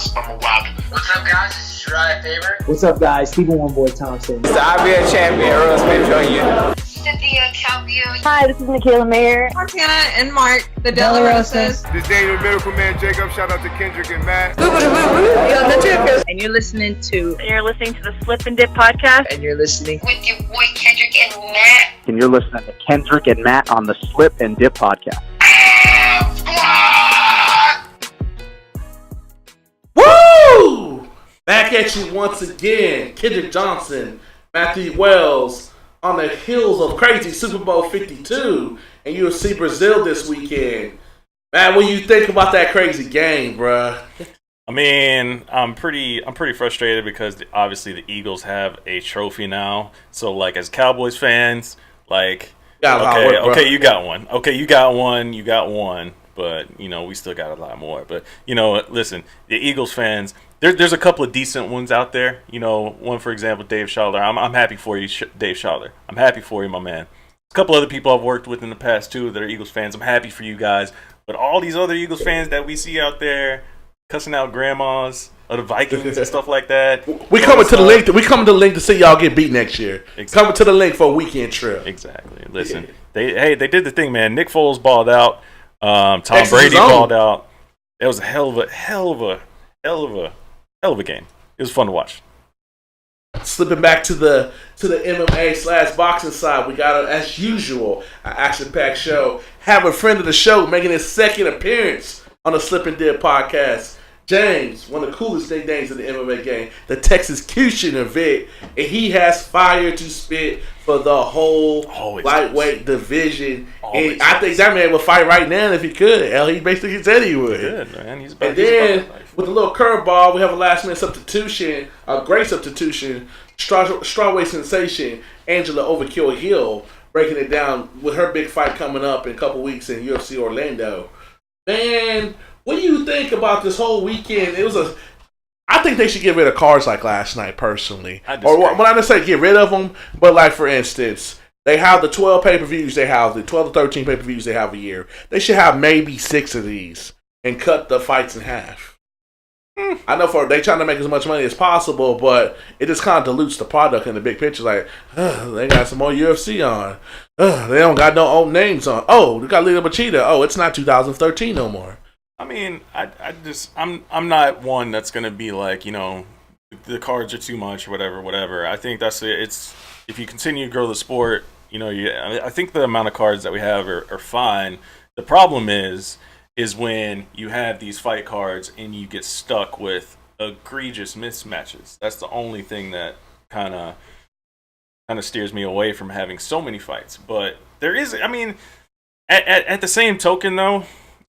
gossip. I'm a wild. What's up, guys? This is Uriah Faber. What's up, guys? Stephen One Boy Thompson. It's the IBF champion, Earl Smith Jr. Cynthia Calvio. Hi, this is Michaela Mayer. Montana and Mark, the Della Rosas. This is Daniel Miracle Man Jacob. Shout out to Kendrick and Matt. And you're listening to the Slip and Dip podcast. And you're listening With your boy Kendrick and Matt. And you're listening to Kendrick and Matt on the Slip and Dip podcast. Woo! Back at you once again. Kendrick Johnson, Matthew Wells, on the heels of crazy Super Bowl 52 and UFC Brazil this weekend. Man, what do you think about that crazy game, bruh? I mean, I'm pretty frustrated because obviously the Eagles have a trophy now. So, like, as Cowboys fans, like, okay, you got one. Okay, you got one. But, you know, we still got a lot more. But, you know, listen, the Eagles fans, there's a couple of decent ones out there. You know, one, for example, Dave Schaller. I'm happy for you, Dave Schaller. I'm happy for you, my man. A couple other people I've worked with in the past, too, that are Eagles fans. I'm happy for you guys. But all these other Eagles fans that we see out there cussing out grandmas of the Vikings and stuff like that. We coming to the link. We coming to the link to see y'all get beat next year. Exactly. Coming to the link for a weekend trip. Exactly. Listen, they did the thing, man. Nick Foles balled out. Tom Brady balled out. It was a hell of a game. It was fun to watch. Slipping back to the MMA/boxing side, we got, as usual, an action-packed show. Have a friend of the show making his second appearance on the Slip and Dip podcast. James, one of the coolest nicknames in the MMA game, the Texas Cutioner Vick, and he has fire to spit for the whole lightweight division. And I think that man would fight right now if he could. Hell, he basically said he would. Good, man. He's and then with a little curveball, we have a last-minute substitution, a great substitution, strawweight sensation, Angela Overkill Hill, breaking it down with her big fight coming up in a couple weeks in UFC Orlando. Man, what do you think about this whole weekend? I think they should get rid of cards like last night, personally. Or when I just say get rid of them, but like, for instance, they have the 12 pay-per-views they have, the 12 to 13 pay-per-views they have a year. They should have maybe 6 of these and cut the fights in half. I know they trying to make as much money as possible, but it just kind of dilutes the product in the big picture. Like, they got some more UFC on. They don't got no old names on. Oh, they got Lita Machida. Oh, it's not 2013 no more. I mean, I'm not one that's gonna be like, you know, the cards are too much, whatever. I think it's if you continue to grow the sport, you know, I think the amount of cards that we have are fine. The problem is when you have these fight cards and you get stuck with egregious mismatches. That's the only thing that kind of steers me away from having so many fights. But there is, I mean, at the same token though,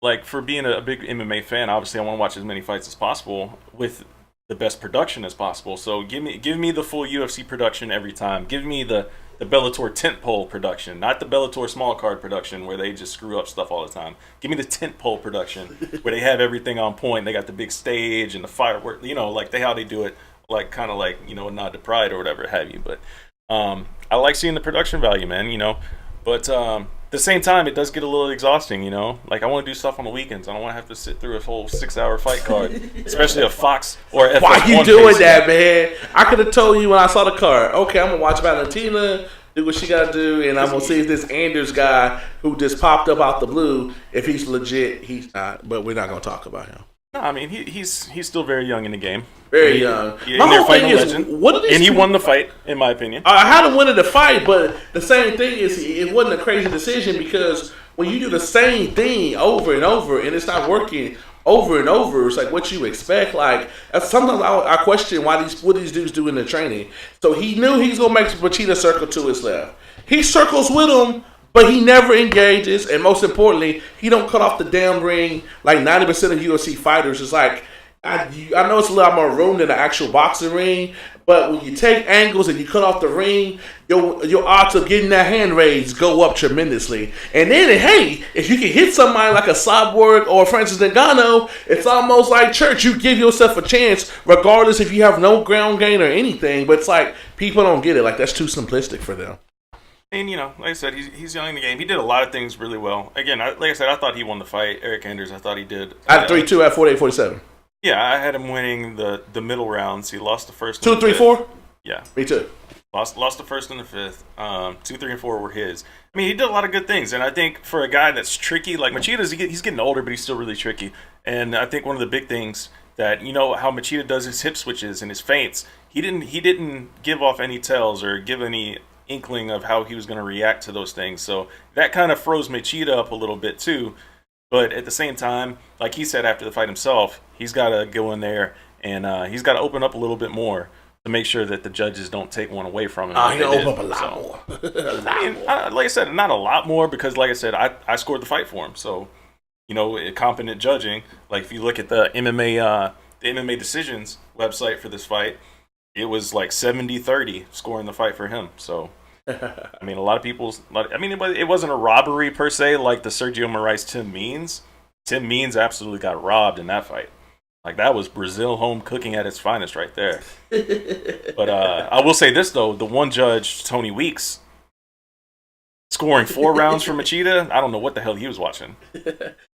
like, for being a big MMA fan, obviously I want to watch as many fights as possible with the best production as possible. So give me the full UFC production every time. Give me the Bellator tentpole production, not the Bellator small card production where they just screw up stuff all the time. Give me the tentpole production where they have everything on point. They got the big stage and the firework, you know, like how they do it, like kind of like, you know, a nod to pride or whatever have you. But I like seeing the production value, man, you know. But at the same time, it does get a little exhausting, you know? Like, I want to do stuff on the weekends. I don't want to have to sit through a whole 6-hour fight card, especially a Fox or FS1. Why you doing that, man? I could have told you when I saw the card, okay, I'm going to watch Valentina, do what she got to do, and I'm going to see if this Anders guy who just popped up out the blue, if he's legit. He's not, but we're not going to talk about him. No, I mean, he's still very young in the game. Very young. My whole thing is, what are these and he won the fight, in my opinion. I had him winning the fight, but the same thing is, it wasn't a crazy decision because when you do the same thing over and over and it's not working over and over, it's like what you expect. Like, sometimes I question what these dudes do in the training. So he knew he's gonna make Machida circle to his left. He circles with him, but he never engages, and most importantly, he don't cut off the damn ring like 90% of UFC fighters. It's like, I know it's a lot more room than the actual boxing ring, but when you take angles and you cut off the ring, your odds of getting that hand raised go up tremendously. And then, hey, if you can hit somebody like a Cyborg or Francis Ngannou, it's almost like church. You give yourself a chance, regardless if you have no ground game or anything. But it's like, people don't get it. Like, that's too simplistic for them. And, you know, like I said, he's young in the game. He did a lot of things really well. Again, like I said, I thought he won the fight. Eric Anders, I thought he did. At 3-2 at 48-47. Yeah, I had him winning the middle rounds. He lost the first. 2, 3, 4. Yeah, Me too. lost the first and the fifth. 2, 3, and 4 were his. I mean, he did a lot of good things, and I think for a guy that's tricky, like Machida's, he's getting older, but he's still really tricky. And I think one of the big things that how Machida does his hip switches and his feints, he didn't give off any tells or give any inkling of how he was going to react to those things. So that kind of froze Machida up a little bit too. But at the same time, like he said after the fight himself, he's got to go in there and he's got to open up a little bit more to make sure that the judges don't take one away from him. He open up a lot more. Like I said, not a lot more because, like I said, I scored the fight for him. So, competent judging. Like if you look at the MMA Decisions website for this fight, it was like 70-30 scoring the fight for him. So. I mean, a lot of people's. It wasn't a robbery per se, like the Sergio Moraes Tim Means. Tim Means absolutely got robbed in that fight. Like that was Brazil home cooking at its finest right there. But I will say this though: the one judge, Tony Weeks, scoring 4 rounds for Machida. I don't know what the hell he was watching.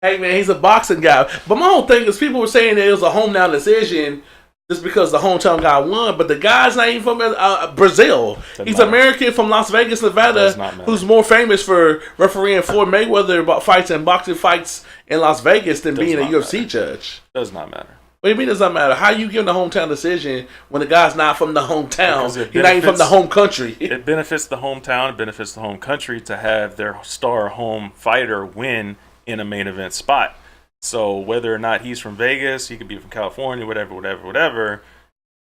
Hey man, he's a boxing guy. But my whole thing is, people were saying that it was a hometown decision. Just because the hometown guy won, but the guy's not even from Brazil. He's American from Las Vegas, Nevada, who's more famous for refereeing Floyd Mayweather fights and boxing fights in Las Vegas than being a UFC judge. Does not matter. What do you mean it doesn't matter? How you give the hometown decision when the guy's not from the hometown? He's not even from the home country. It benefits the hometown, it benefits the home country to have their star home fighter win in a main event spot. So whether or not he's from Vegas, he could be from California, whatever,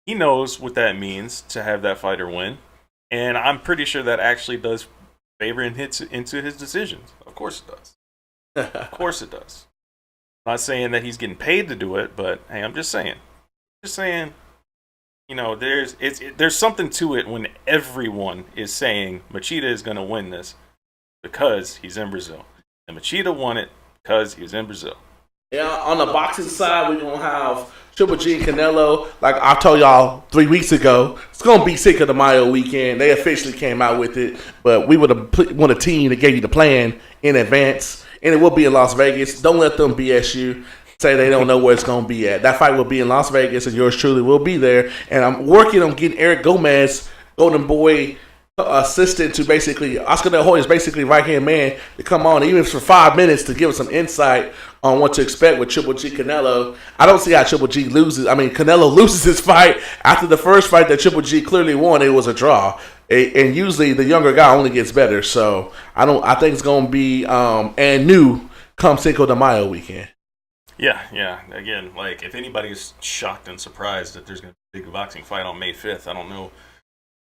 he knows what that means to have that fighter win. And I'm pretty sure that actually does favor and hits into his decisions. Of course it does. Of course it does. I'm not saying that he's getting paid to do it, but hey, I'm just saying. There's something to it when everyone is saying Machida is going to win this because he's in Brazil. And Machida won it because he was in Brazil. Yeah, on the boxing side, we're going to have Triple G and Canelo. Like I told y'all 3 weeks ago, it's going to be Cinco de Mayo weekend. They officially came out with it, but we would have want a team that gave you the plan in advance, and it will be in Las Vegas. Don't let them BS you. Say they don't know where it's going to be at. That fight will be in Las Vegas, and yours truly will be there. And I'm working on getting Eric Gomez, Golden Boy, assistant to basically Oscar De La Hoya's basically right hand man to come on, even for 5 minutes, to give us some insight on what to expect with Triple G Canelo. I don't see how Triple G loses. I mean, Canelo loses his fight after the first fight that Triple G clearly won. It was a draw, and usually the younger guy only gets better. So I think it's going to be and new come Cinco de Mayo weekend. Yeah. Again, like if anybody's shocked and surprised that there's going to be a big boxing fight on May 5th, I don't know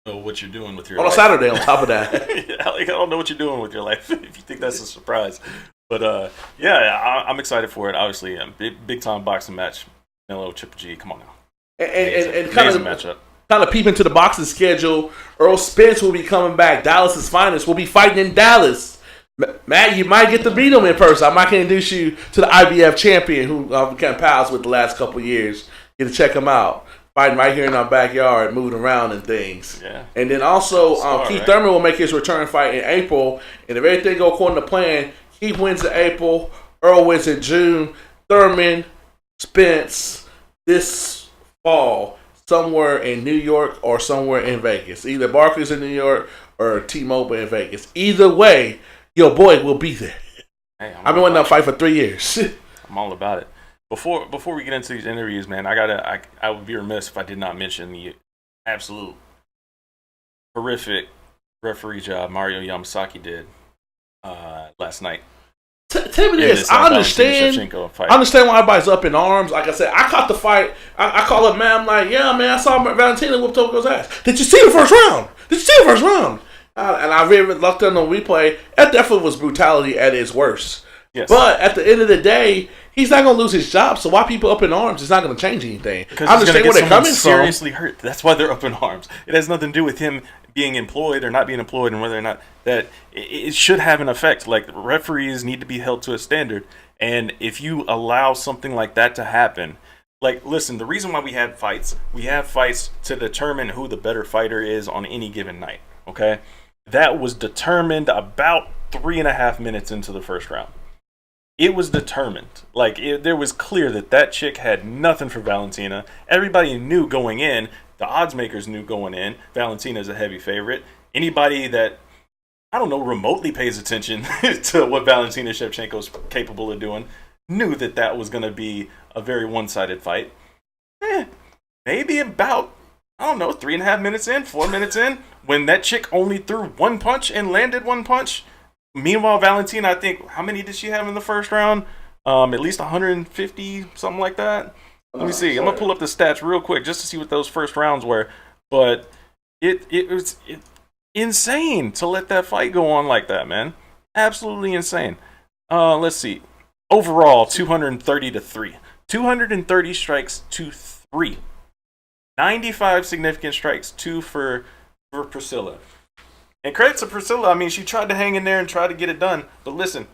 what you're doing with your life. On a Saturday on top of that. I don't know what you're doing with your life if you think that's a surprise. But I'm excited for it. Obviously, big time boxing match. Canelo, Triple G, come on now. And kind of peep into the boxing schedule. Earl Spence will be coming back. Dallas's finest will be fighting in Dallas. Matt, you might get to beat him in person. I might introduce you to the IBF champion who I've become pals with the last couple of years. Get to check him out. Fighting right here in our backyard, moving around and things. Yeah. And then also, Keith Thurman will make his return fight in April. And if everything goes according to plan, Keith wins in April, Earl wins in June, Thurman, Spence this fall somewhere in New York or somewhere in Vegas. Either Barclays in New York or T-Mobile in Vegas. Either way, your boy will be there. Hey, I've been wanting to fight for 3 years. I'm all about it. Before we get into these interviews, man, I would be remiss if I did not mention the absolute horrific referee job Mario Yamasaki did last night. Tell me this. I understand why everybody's up in arms. Like I said, I caught the fight. I call up, man. I'm like, yeah, man, I saw Valentina whoop Toko's ass. Did you see the first round? And I really looked on the replay. That definitely was brutality at its worst. Yes. But at the end of the day, he's not going to lose his job. So why people up in arms? It's not going to change anything. Because I understand where they're coming from. Seriously hurt. That's why they're up in arms. It has nothing to do with him being employed or not being employed, and whether or not that it should have an effect. Like referees need to be held to a standard, and if you allow something like that to happen, like listen, the reason why we have fights to determine who the better fighter is on any given night. Okay, that was determined about 3.5 minutes into the first round. it was determined. Like, there was clear that chick had nothing for Valentina. Everybody knew going in. The odds makers knew going in. Valentina's a heavy favorite. Anybody that, I don't know, remotely pays attention to what Valentina Shevchenko's capable of doing knew that was going to be a very one-sided fight. Maybe about, I don't know, 3.5 minutes in, 4 minutes in, when that chick only threw one punch and landed one punch. Meanwhile, Valentina, I think, how many did she have in the first round? At least 150, something like that. Let me see. I'm gonna pull up the stats real quick just to see what those first rounds were. But it was insane to let that fight go on like that, man. Absolutely insane. Let's see. Overall, 230-3. 230 strikes to 3. 95 significant strikes, 2 for Priscilla. And credit to Priscilla, I mean, she tried to hang in there and try to get it done. But listen,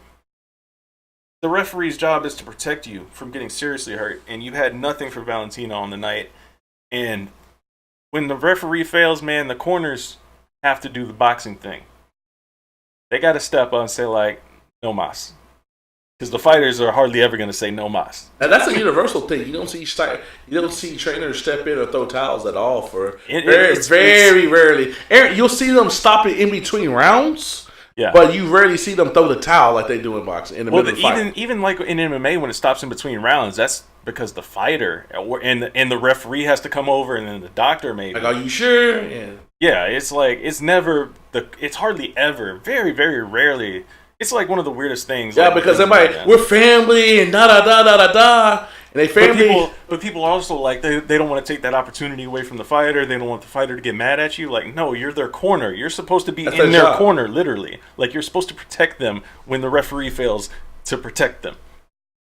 the referee's job is to protect you from getting seriously hurt. And you had nothing for Valentina on the night. And when the referee fails, man, the corners have to do the boxing thing. They got to step up and say, like, no mas. Because the fighters are hardly ever going to say no mas. And that's a universal thing. You don't see trainers step in or throw towels at all for very rarely. You'll see them stop it in between rounds. Yeah. But you rarely see them throw the towel like they do in boxing in the middle of the fight. Even like in MMA when it stops in between rounds, that's because the fighter and the referee has to come over and then the doctor maybe. Like, are you sure? Yeah, it's like it's hardly ever, very very rarely. It's like one of the weirdest things. Yeah, like, because everybody, we're family and da. And they family. But people also, like, they don't want to take that opportunity away from the fighter. They don't want the fighter to get mad at you. Like, no, you're their corner. You're supposed to be in their corner, literally. Like, you're supposed to protect them when the referee fails to protect them.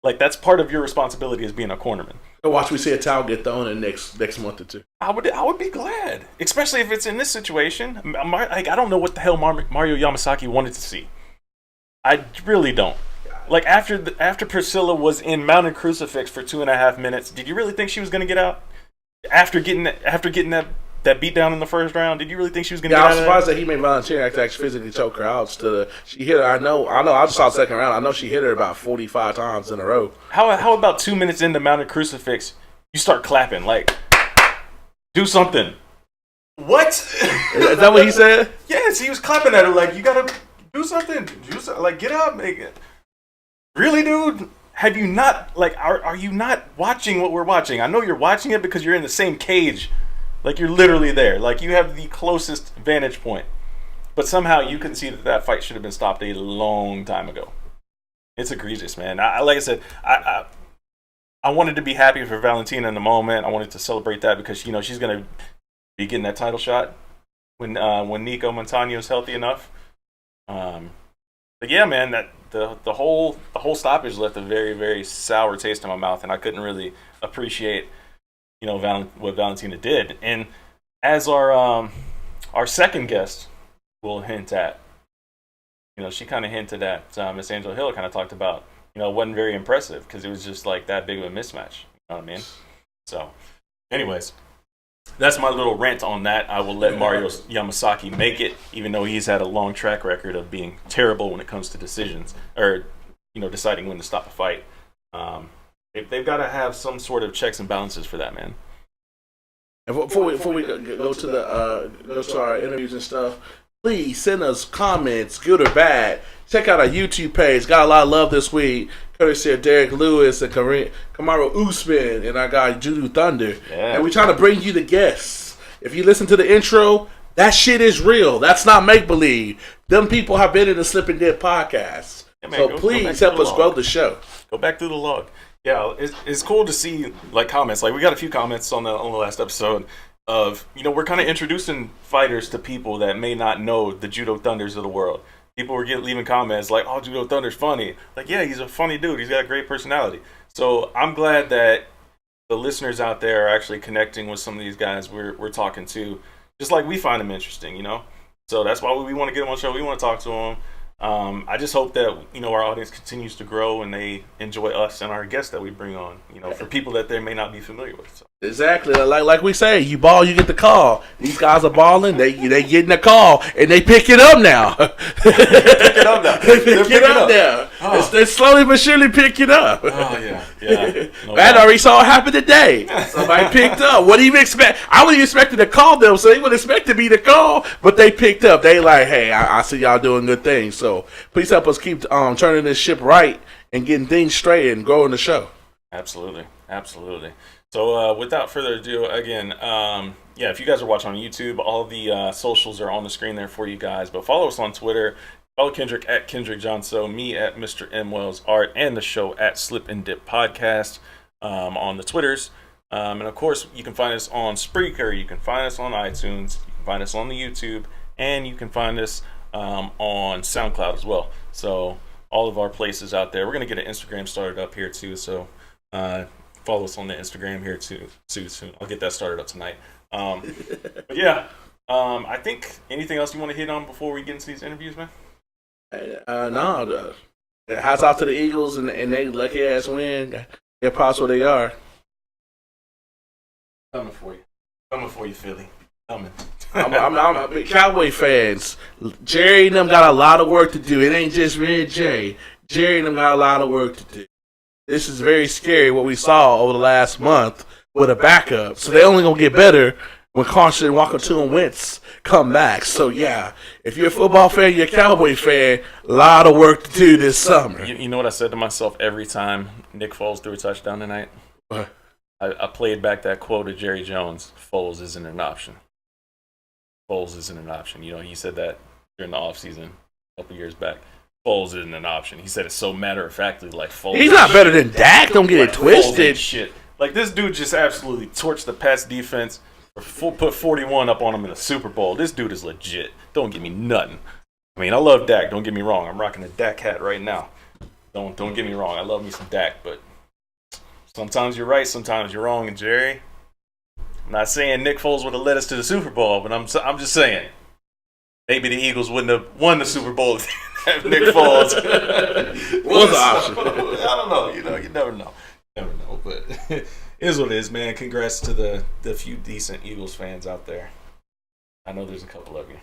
Like, that's part of your responsibility as being a cornerman. Watch me see a towel get thrown in next month or two. I would be glad. Especially if it's in this situation. Like, I don't know what the hell Mario Yamasaki wanted to see. I really don't. Like, after Priscilla was in mounted crucifix for 2.5 minutes, did you really think she was going to get out? After getting that beat down in the first round, did you really think she was going to get out? Yeah, I was surprised that he made Valentina actually physically choke her out. She hit her. I know. I just saw the second round. I know she hit her about 45 times in a row. How about 2 minutes into mounted crucifix, you start clapping? Like, do something. What? Is that what he said? Yes, he was clapping at her like, you got to do something. Like, get up, make it. Really, dude? Have you not, like, are you not watching what we're watching? I know you're watching it because you're in the same cage. Like, you're literally there. Like, you have the closest vantage point. But somehow you can see that fight should have been stopped a long time ago. It's egregious, man. Like I said, I wanted to be happy for Valentina in the moment. I wanted to celebrate that because, you know, she's going to be getting that title shot when Nico Montano's healthy enough. But yeah, man, that the whole stoppage left a very, very sour taste in my mouth, and I couldn't really appreciate, you know, what Valentina did. And as our second guest will hint at, you know, she kind of hinted at, Miss Angela Hill kind of talked about, you know, it wasn't very impressive because it was just like that big of a mismatch. You know what I mean? So, anyways. That's my little rant on that. I will let Mario Yamasaki make it, even though he's had a long track record of being terrible when it comes to decisions or, you know, deciding when to stop a fight. They've got to have some sort of checks and balances for that, man. And before we go to our interviews and stuff, please send us comments, good or bad. Check out our YouTube page. Got a lot of love this week. Courtesy of Derek Lewis and Kamaru Usman and our guy Judo Thunder. Yeah. And we're trying to bring you the guests. If you listen to the intro, that shit is real. That's not make-believe. Them people have been in the Slip and Dip podcast. Yeah, man, so please help us grow the show. Go back through the log. Yeah, it's cool to see, like, comments. Like, we got a few comments on the last episode of, you know, we're kind of introducing fighters to people that may not know the Judo Thunders of the world. People were leaving comments like, oh, Judo Thunder's funny. Like, yeah, he's a funny dude. He's got a great personality. So I'm glad that the listeners out there are actually connecting with some of these guys we're talking to, just like we find them interesting, you know? So that's why we want to get them on the show. We want to talk to them. I just hope that our audience continues to grow and they enjoy us and our guests that we bring on. For people that they may not be familiar with. So. Exactly, like we say, you ball, you get the call. These guys are balling, they getting the call, and they pick it up now. They pick it up now. Oh. They slowly but surely pick it up. Oh yeah. No I already saw it happen today. Somebody picked up. What do you expect? I wouldn't expect to call them, so they wouldn't expect me to call, but they picked up. They like, hey, I see y'all doing good things, so please help us keep turning this ship right and getting things straight and growing the show. Absolutely. So without further ado, again, if you guys are watching on YouTube, all the socials are on the screen there for you guys. But follow us on Twitter. Follow Kendrick at Kendrick Johnson, me at Mr. M. Wells Art, and the show at Slip and Dip Podcast on the Twitters. And of course, you can find us on Spreaker. You can find us on iTunes. You can find us on the YouTube. And you can find us on SoundCloud as well. So all of our places out there. We're going to get an Instagram started up here too. So follow us on the Instagram here too soon. I'll get that started up tonight. But yeah, I think anything else you want to hit on before we get into these interviews, man? No. Hats off to the Eagles and they lucky ass win. They're props where they are. Coming for you, Philly. Coming. I'm a big Cowboy fans. Jerry and them got a lot of work to do. It ain't just me and Jerry. Jerry and them got a lot of work to do. This is very scary what we saw over the last month with a backup. So they only gonna get better when Carson, Walker, and Wentz come back. So yeah, if you're a football fan, you're a Cowboy fan, a lot of work to do this summer. You know what I said to myself every time Nick Foles threw a touchdown tonight? What? I played back that quote of Jerry Jones. Foles isn't an option. Foles isn't an option. He said that during the offseason a couple years back. Foles isn't an option. He said it so matter-of-factly, like Foles. He's not better than Dak. Don't get it twisted. Shit. Like, this dude just absolutely torched the Pats defense, put 41 up on him in the Super Bowl. This dude is legit. Don't give me nothing. I mean, I love Dak. Don't get me wrong. I'm rocking a Dak hat right now. Don't get me wrong. I love me some Dak, but sometimes you're right, sometimes you're wrong. And Jerry, I'm not saying Nick Foles would have led us to the Super Bowl, but I'm just saying maybe the Eagles wouldn't have won the Super Bowl if Nick Foles was an option. I don't know. You never know. But it is what it is, man. Congrats to the few decent Eagles fans out there. I know there's a couple of you.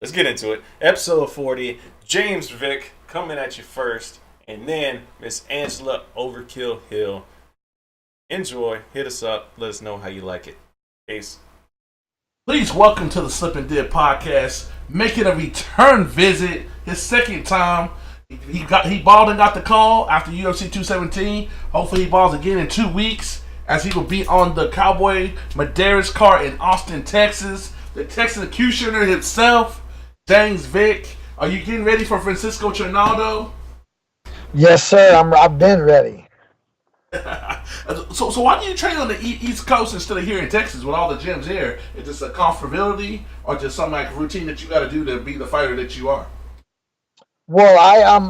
Let's get into it. Episode 40. James Vick coming at you first, and then Miss Angela Overkill Hill. Enjoy. Hit us up. Let us know how you like it. Peace. Please welcome to the Slip and Dip Podcast, making a return visit, his second time. He balled and got the call after UFC 217. Hopefully he balls again in 2 weeks, as he will be on the Cowboy Madeiras car in Austin, Texas. The Texas executioner himself, James Vick. Are you getting ready for Francisco Trinaldo? Yes, sir. I've been ready. So why do you train on the East Coast instead of here in Texas with all the gyms here? Is this a comfortability or just some like routine that you got to do to be the fighter that you are? Well,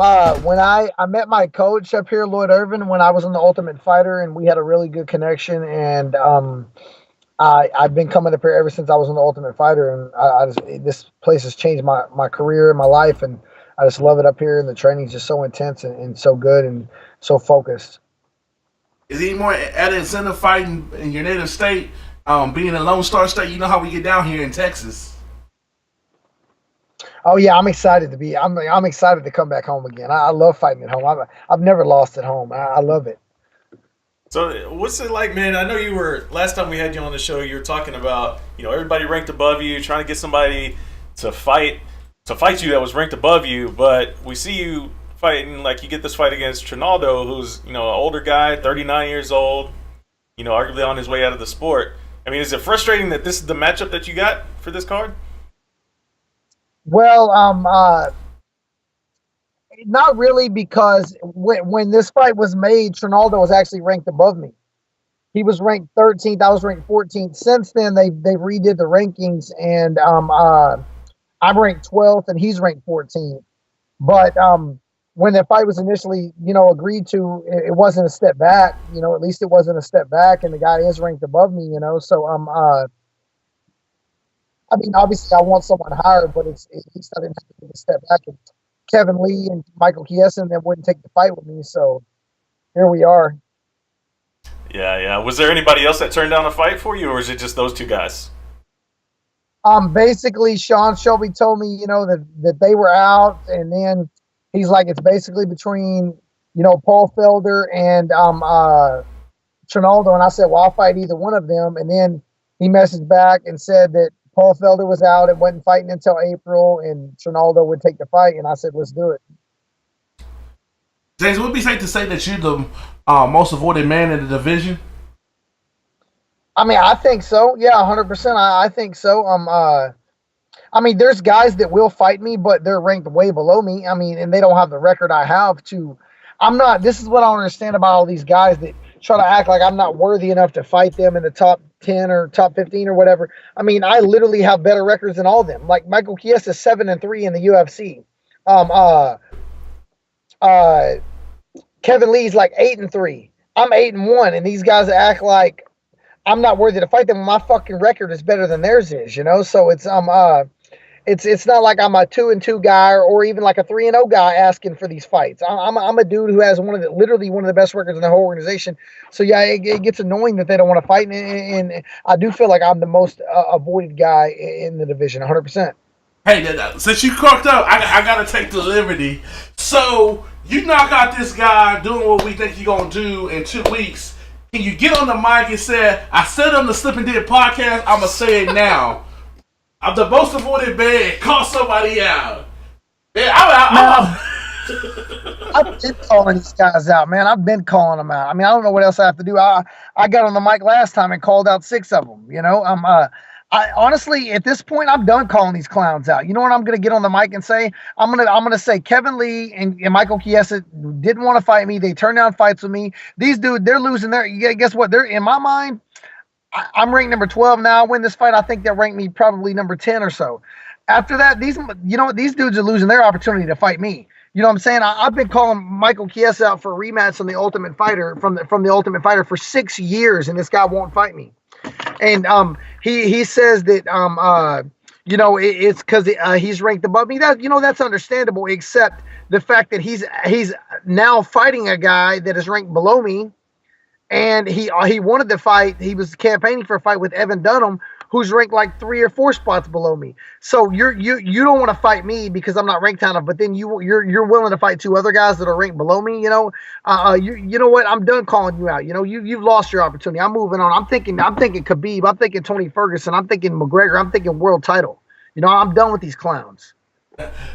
when I met my coach up here, Lloyd Irvin, when I was in the Ultimate Fighter, and we had a really good connection, and I've been coming up here ever since I was in the Ultimate Fighter, and this place has changed my career and my life, and I just love it up here, and the training's just so intense and so good and so focused. Is it any more added incentive fighting in your native state, being a Lone Star State? You know how we get down here in Texas. Oh yeah, I'm excited to be. I'm excited to come back home again. I love fighting at home. I've never lost at home. I love it. So what's it like, man? I know you were last time we had you on the show. You were talking about everybody ranked above you, trying to get somebody to fight you that was ranked above you. But we see you fighting, like you get this fight against Trinaldo, who's an older guy, 39 years old, arguably on his way out of the sport. I mean, is it frustrating that this is the matchup that you got for this card? Well, not really, because when this fight was made, Trinaldo was actually ranked above me. He was ranked 13th. I was ranked 14th. Since then, they redid the rankings, and I'm ranked 12th, and he's ranked 14th. But when the fight was initially, agreed to, it wasn't a step back. At least it wasn't a step back, and the guy is ranked above me. So I mean, obviously, I want someone higher, but at least I didn't have to take a step back. And Kevin Lee and Michael Chiesa and them wouldn't take the fight with me, so here we are. Yeah. Was there anybody else that turned down a fight for you, or is it just those two guys? Basically, Sean Shelby told me, that they were out, and then he's like, it's basically between, Paul Felder and Trinaldo, and I said, well, I'll fight either one of them, and then he messaged back and said that Paul Felder was out and wasn't fighting until April, and Trinaldo would take the fight, and I said, let's do it. James, would it be safe to say that you're the most avoided man in the division? I mean, I think so. Yeah, 100%. I think so. I mean, there's guys that will fight me, but they're ranked way below me. I mean, and they don't have the record I have to. I'm not. This is what I don't understand about all these guys that try to act like I'm not worthy enough to fight them in the top 10 or top 15 or whatever. I mean, I literally have better records than all of them. Like Michael Chiesa is 7-3 in the UFC. Kevin Lee's like 8-3. I'm 8-1, and these guys act like I'm not worthy to fight them. My fucking record is better than theirs is, So it's it's not like I'm a 2-2 guy or even like a 3-0 guy asking for these fights. I'm a dude who has literally one of the best records in the whole organization. So yeah, it gets annoying that they don't want to fight, and I do feel like I'm the most avoided guy in the division, 100%. Hey, since you croaked up, I gotta take the liberty. So you knock out this guy doing what we think you're gonna do in 2 weeks. Can you get on the mic and say, I said on the Slip and Dip podcast, I'm going to say it now. I'm the most avoided man. Call somebody out. Man, I've been calling these guys out, man. I've been calling them out. I mean, I don't know what else I have to do. I got on the mic last time and called out 6 of them, I honestly, at this point, I'm done calling these clowns out. You know what I'm going to get on the mic and say? I'm gonna say Kevin Lee and Michael Chiesa didn't want to fight me. They turned down fights with me. These dudes, they're losing their. Guess what? They're in my mind. I'm ranked number 12 now. I win this fight, I think they'll rank me probably number 10 or so. After that, these dudes are losing their opportunity to fight me. You know what I'm saying? I've been calling Michael Chiesa out for a rematch on the Ultimate Fighter from the Ultimate Fighter for 6 years, and this guy won't fight me. And he says that it's because he's ranked above me. That's understandable, except the fact that he's now fighting a guy that is ranked below me, and he wanted to fight. He was campaigning for a fight with Evan Dunham, who's ranked like 3 or 4 spots below me. So you don't want to fight me because I'm not ranked high enough, but then you're willing to fight 2 other guys that are ranked below me. You know what? I'm done calling you out. You've lost your opportunity. I'm moving on. I'm thinking Khabib. I'm thinking Tony Ferguson. I'm thinking McGregor. I'm thinking world title. I'm done with these clowns.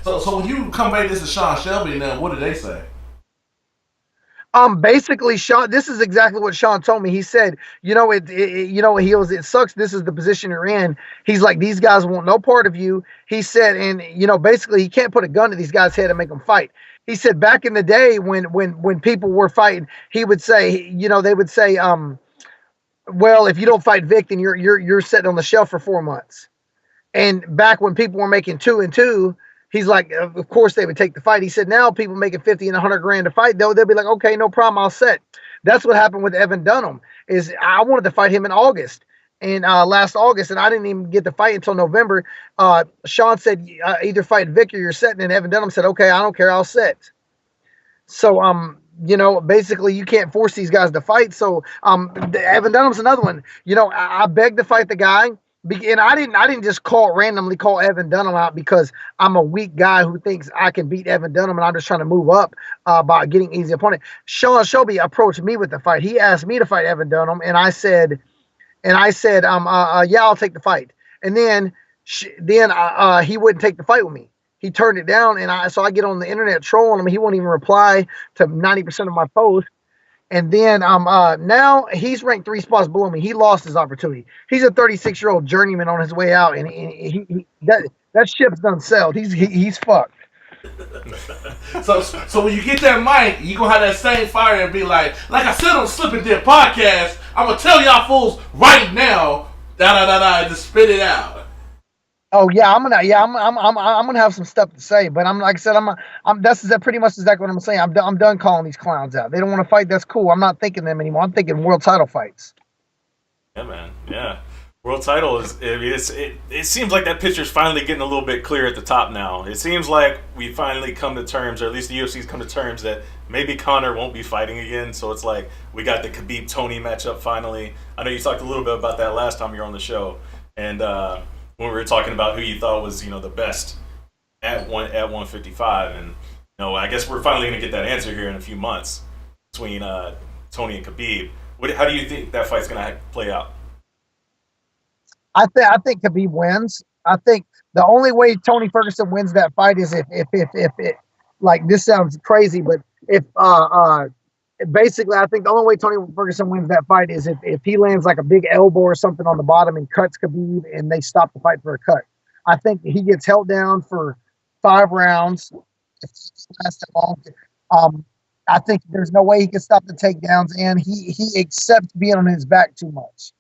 So when you come this to Sean Shelby, now what did they say? Basically, Sean, this is exactly what Sean told me. He said, it sucks. This is the position you're in. He's like, these guys want no part of you. He said, and basically he can't put a gun to these guys' head and make them fight. He said back in the day when people were fighting, he would say, they would say, well, if you don't fight Vick, then you're sitting on the shelf for 4 months. And back when people were making 2 and 2, he's like, of course they would take the fight. He said, now people making 50 and 100 grand to fight, they'll be like, okay, no problem, I'll set. That's what happened with Evan Dunham. Is I wanted to fight him in August, and last August, and I didn't even get the fight until November. Sean said, either fight Vick or you're setting, and Evan Dunham said, okay, I don't care, I'll set. So basically you can't force these guys to fight. So Evan Dunham's another one. I begged to fight the guy. And I didn't just randomly call Evan Dunham out because I'm a weak guy who thinks I can beat Evan Dunham and I'm just trying to move up by getting easy opponent. Sean Shelby approached me with the fight. He asked me to fight Evan Dunham, and I said, yeah, I'll take the fight. And then he wouldn't take the fight with me. He turned it down, and so I get on the internet trolling him. He won't even reply to 90% of my posts. And then now he's ranked 3 spots below me. He lost his opportunity. He's a 36-year-old journeyman on his way out, and that ship's done sailed. He's fucked. So when you get that mic, you gonna have that same fire and be like I said on Slip and Dip podcast, I'm gonna tell y'all fools right now, and just spit it out. Oh yeah, I'm gonna have some stuff to say, but like I said, that's pretty much exactly what I'm saying. I'm done calling these clowns out. They don't want to fight. That's cool. I'm not thinking them anymore. I'm thinking world title fights. Yeah, man. Yeah. World title is. I mean, it seems like that picture's finally getting a little bit clear at the top now. It seems like we finally come to terms, or at least the UFC's come to terms that maybe Conor won't be fighting again. So it's like we got the Khabib Tony matchup finally. I know you talked a little bit about that last time you were on the show, and when we were talking about who you thought was the best at 155, and I guess we're finally going to get that answer here in a few months between Tony and Khabib. How do you think that fight's going to play out? I think Khabib wins. I think the only way Tony Ferguson wins that fight is if it, like, this sounds crazy, but if basically I think the only way Tony Ferguson wins that fight is if he lands like a big elbow or something on the bottom and cuts Khabib and they stop the fight for a cut. I think he gets held down for 5 rounds. I think there's no way he can stop the takedowns, and he accepts being on his back too much.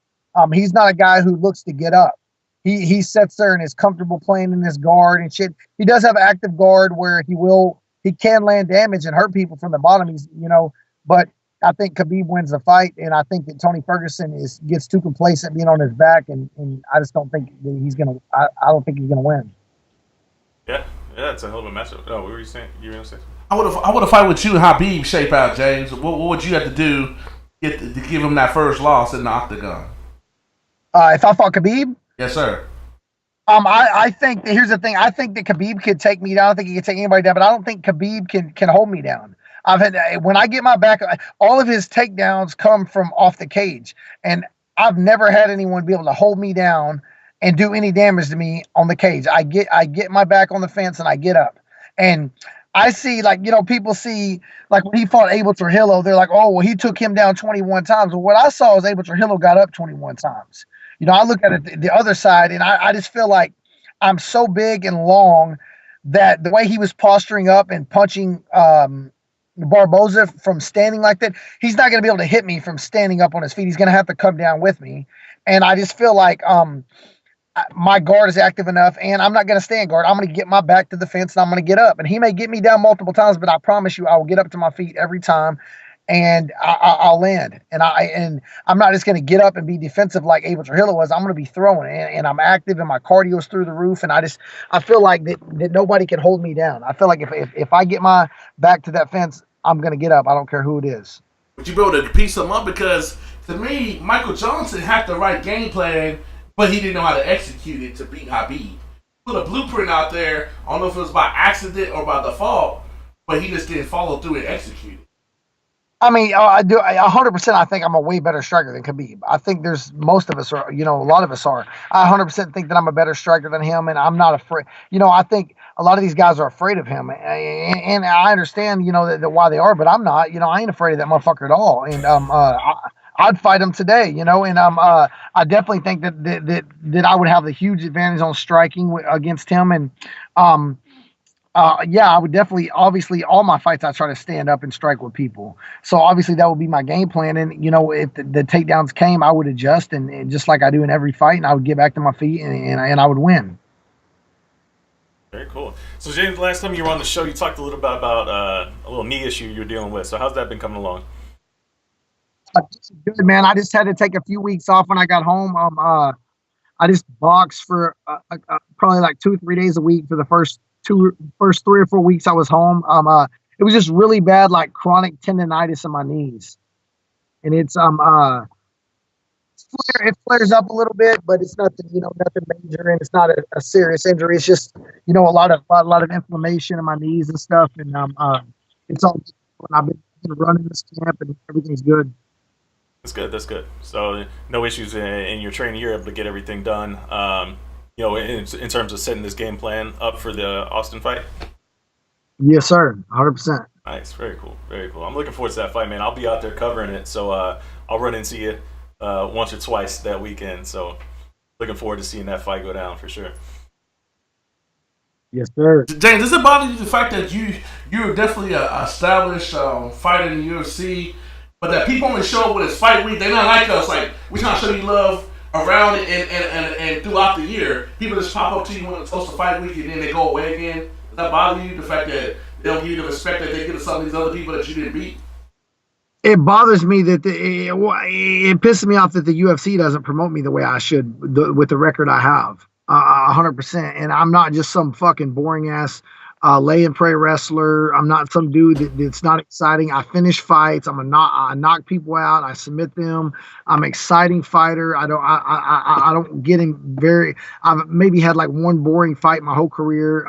He's not a guy who looks to get up. He sits there and is comfortable playing in his guard and shit. He does have an active guard where he can land damage and hurt people from the bottom. But I think Khabib wins the fight, and I think that Tony Ferguson gets too complacent being on his back, and I just don't think that he's gonna. I don't think he's gonna win. Yeah, it's a hell of a matchup. Oh, what were you saying? You were gonna say something? I would have fight with you and Habib shape out, James. What would you have to do to give him that first loss in the octagon? If I fought Khabib? Yes, sir. I think here's the thing. I think that Khabib could take me down. I don't think he can take anybody down, but I don't think Khabib can hold me down. When I get my back, all of his takedowns come from off the cage, and I've never had anyone be able to hold me down and do any damage to me on the cage. I get my back on the fence and I get up, and I see, like, people see, like, when he fought Abel Trujillo, they're like, oh, well, he took him down 21 times. Well, what I saw is Abel Trujillo got up 21 times. I look at it the other side, and I just feel like I'm so big and long that the way he was posturing up and punching Barboza from standing like that, he's not going to be able to hit me from standing up on his feet. He's going to have to come down with me. And I just feel like my guard is active enough, and I'm not going to stand guard. I'm going to get my back to the fence, and I'm going to get up. And he may get me down multiple times, but I promise you I will get up to my feet every time, and I'll land. And I'm not just going to get up and be defensive like Abel Trujillo was. I'm going to be throwing, and I'm active, and my cardio's through the roof, and I feel like that nobody can hold me down. I feel like if I get my back to that fence, I'm going to get up. I don't care who it is. But you be able to piece them up, because to me, Michael Johnson had the right game plan, but he didn't know how to execute it to beat Habib. Put a blueprint out there. I don't know if it was by accident or by default, but he just didn't follow through and execute it. I mean, I do 100%. I think I'm a way better striker than Khabib. I think most of us are, a lot of us are. I 100% think that I'm a better striker than him, and I'm not afraid. I think a lot of these guys are afraid of him, and I understand, that why they are, but I'm not. I ain't afraid of that motherfucker at all, and I'd fight him today, and I definitely think that I would have the huge advantage on striking against him, and I would definitely, obviously, all my fights I try to stand up and strike with people. So obviously that would be my game plan. And if the takedowns came, I would adjust and just like I do in every fight, and I would get back to my feet and I would win. Very cool. So James, last time you were on the show, you talked a little bit about a little knee issue you were dealing with. So how's that been coming along? Good, man. I just had to take a few weeks off when I got home. I just boxed for probably like 2-3 days a week for the first 3 or 4 weeks I was home. It was just really bad, like chronic tendonitis in my knees, and it flares up a little bit, but it's nothing, nothing major, and it's not a serious injury. It's just, a lot of inflammation in my knees and stuff, and it's all. I've been running this camp, and everything's good. That's good. So no issues in your training. You're able to get everything done. In terms of setting this game plan up for the Austin fight? Yes, sir. 100%. Nice. Very cool. Very cool. I'm looking forward to that fight, man. I'll be out there covering it, so I'll run into you once or twice that weekend. So looking forward to seeing that fight go down for sure. Yes, sir. James, does it bother you the fact that you're definitely an established fighter in the UFC, but that people only show up when it's fight week? They're not like us. Like, we trying to show you love around it and throughout the year. People just pop up to you when it's close to fight week and then they go away again. Does that bother you, the fact that they don't give you the respect that they give to some of these other people that you didn't beat? It bothers me that it pisses me off that the UFC doesn't promote me the way I should with the record I have, 100%. And I'm not just some fucking boring ass lay and pray wrestler. I'm not some dude that's not exciting. I finish fights. I knock people out. I submit them. I'm an exciting fighter. I don't get in very. I've maybe had like one boring fight my whole career.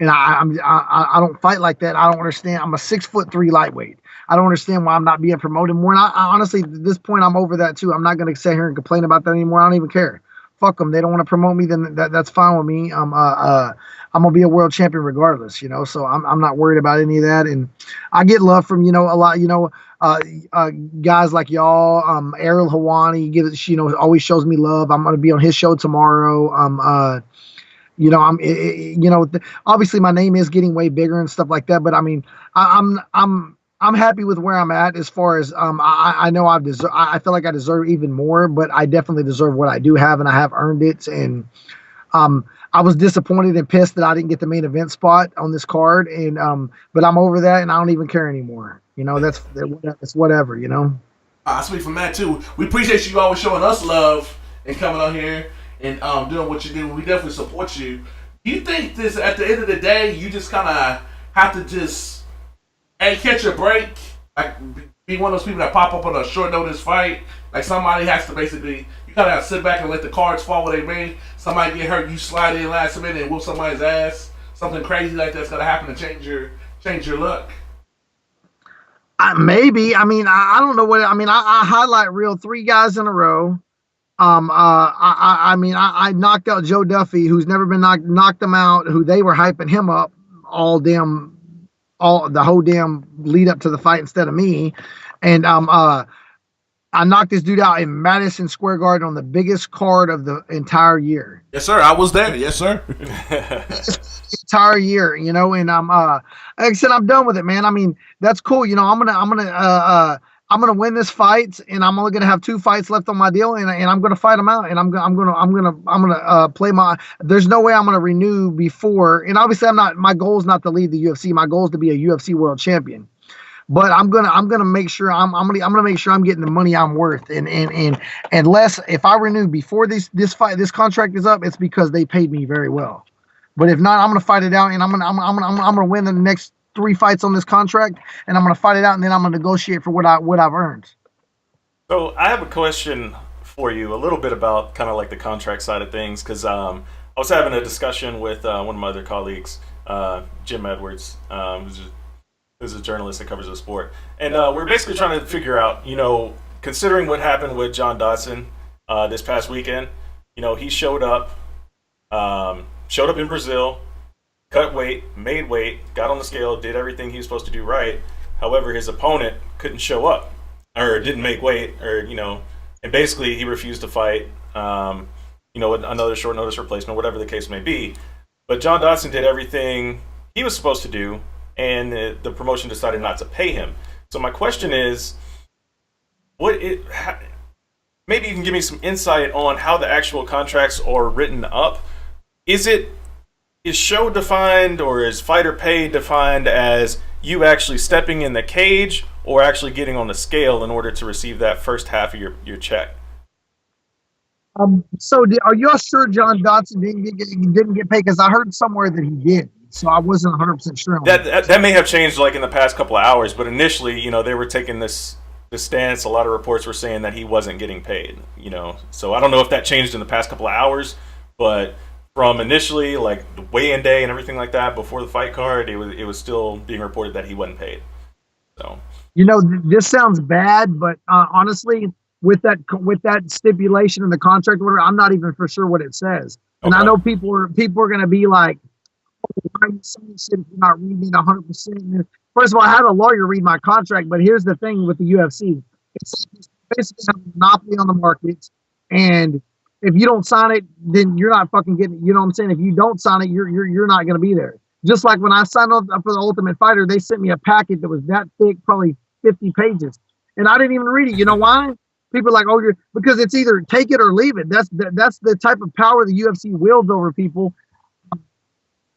And I don't fight like that. I don't understand. I'm a 6'3" lightweight. I don't understand why I'm not being promoted more. And I honestly, at this point, I'm over that too. I'm not going to sit here and complain about that anymore. I don't even care. Fuck them. They don't want to promote me. Then that's fine with me. I'm gonna be a world champion regardless. So I'm not worried about any of that. And I get love from a lot. Guys like y'all. Ariel Hawani always shows me love. I'm gonna be on his show tomorrow. Obviously my name is getting way bigger and stuff like that, but I mean, I'm happy with where I'm at as far as I know I feel like I deserve even more, but I definitely deserve what I do have, and I have earned it. And I was disappointed and pissed that I didn't get the main event spot on this card, and but I'm over that, and I don't even care anymore. That's whatever. I speak from that too. We appreciate you always showing us love and coming on here and doing what you do. We definitely support you. Do you think this, at the end of the day, you just kind of have to just catch a break? Like, be one of those people that pop up on a short notice fight? Like, somebody has to basically, you kind of have to sit back and let the cards fall where they may. Somebody get hurt, you slide in last minute and whoop somebody's ass. Something crazy like that's going to happen to change your luck. Maybe. I mean, I don't know what. I mean, I highlight reel 3 guys in a row. I knocked out Joe Duffy, who's never been knocked him out, who they were hyping him up the whole damn lead up to the fight instead of me. And I knocked this dude out in Madison Square Garden on the biggest card of the entire year. Yes, sir. I was there. Yes, sir. Entire year, and like I said, I'm done with it, man. I mean, that's cool. I'm gonna win this fight, and I'm only gonna have 2 fights left on my deal, and I'm gonna fight them out, and I'm gonna play my. There's no way I'm gonna renew before, and obviously my goal is not to leave the UFC. My goal is to be a UFC world champion. But I'm gonna make sure I'm gonna make sure I'm getting the money I'm worth, and unless if I renew before this contract is up, it's because they paid me very well. But if not, I'm gonna fight it out, and I'm gonna win the next 3 fights on this contract, and I'm gonna fight it out, and then I'm gonna negotiate for what I've earned. So I have a question for you, a little bit about kind of like the contract side of things, because I was having a discussion with one of my other colleagues, Jim Edwards, who's a journalist that covers the sport, and we're basically trying to figure out, considering what happened with John Dodson this past weekend, he showed up in Brazil, cut weight, made weight, got on the scale, did everything he was supposed to do right. However, his opponent couldn't show up, or didn't make weight, or and basically he refused to fight, another short notice replacement, whatever the case may be. But John Dodson did everything he was supposed to do, and the promotion decided not to pay him. So my question is, maybe you can give me some insight on how the actual contracts are written up. Is show defined, or is fighter pay defined as you actually stepping in the cage, or actually getting on the scale in order to receive that first half of your check? So are you sure John Dodson didn't get paid? Because I heard somewhere that he did. So I wasn't 100% sure. That may have changed like in the past couple of hours, but initially, they were taking this stance. A lot of reports were saying that he wasn't getting paid. So I don't know if that changed in the past couple of hours, but from initially, like the weigh-in day and everything like that, before the fight card, it was still being reported that he wasn't paid. So this sounds bad, but honestly, with that stipulation in the contract order, I'm not even for sure what it says. And I know people are going to be like, why are you saying shit if you're not reading it 100%? First of all, I had a lawyer read my contract, but here's the thing with the UFC. It's basically a monopoly on the market, and if you don't sign it, then you're not fucking getting it. You know what I'm saying? If you don't sign it, you're not going to be there. Just like when I signed up for the Ultimate Fighter, they sent me a packet that was that thick, probably 50 pages, and I didn't even read it. You know why? People are like, because it's either take it or leave it. That's the type of power the UFC wields over people.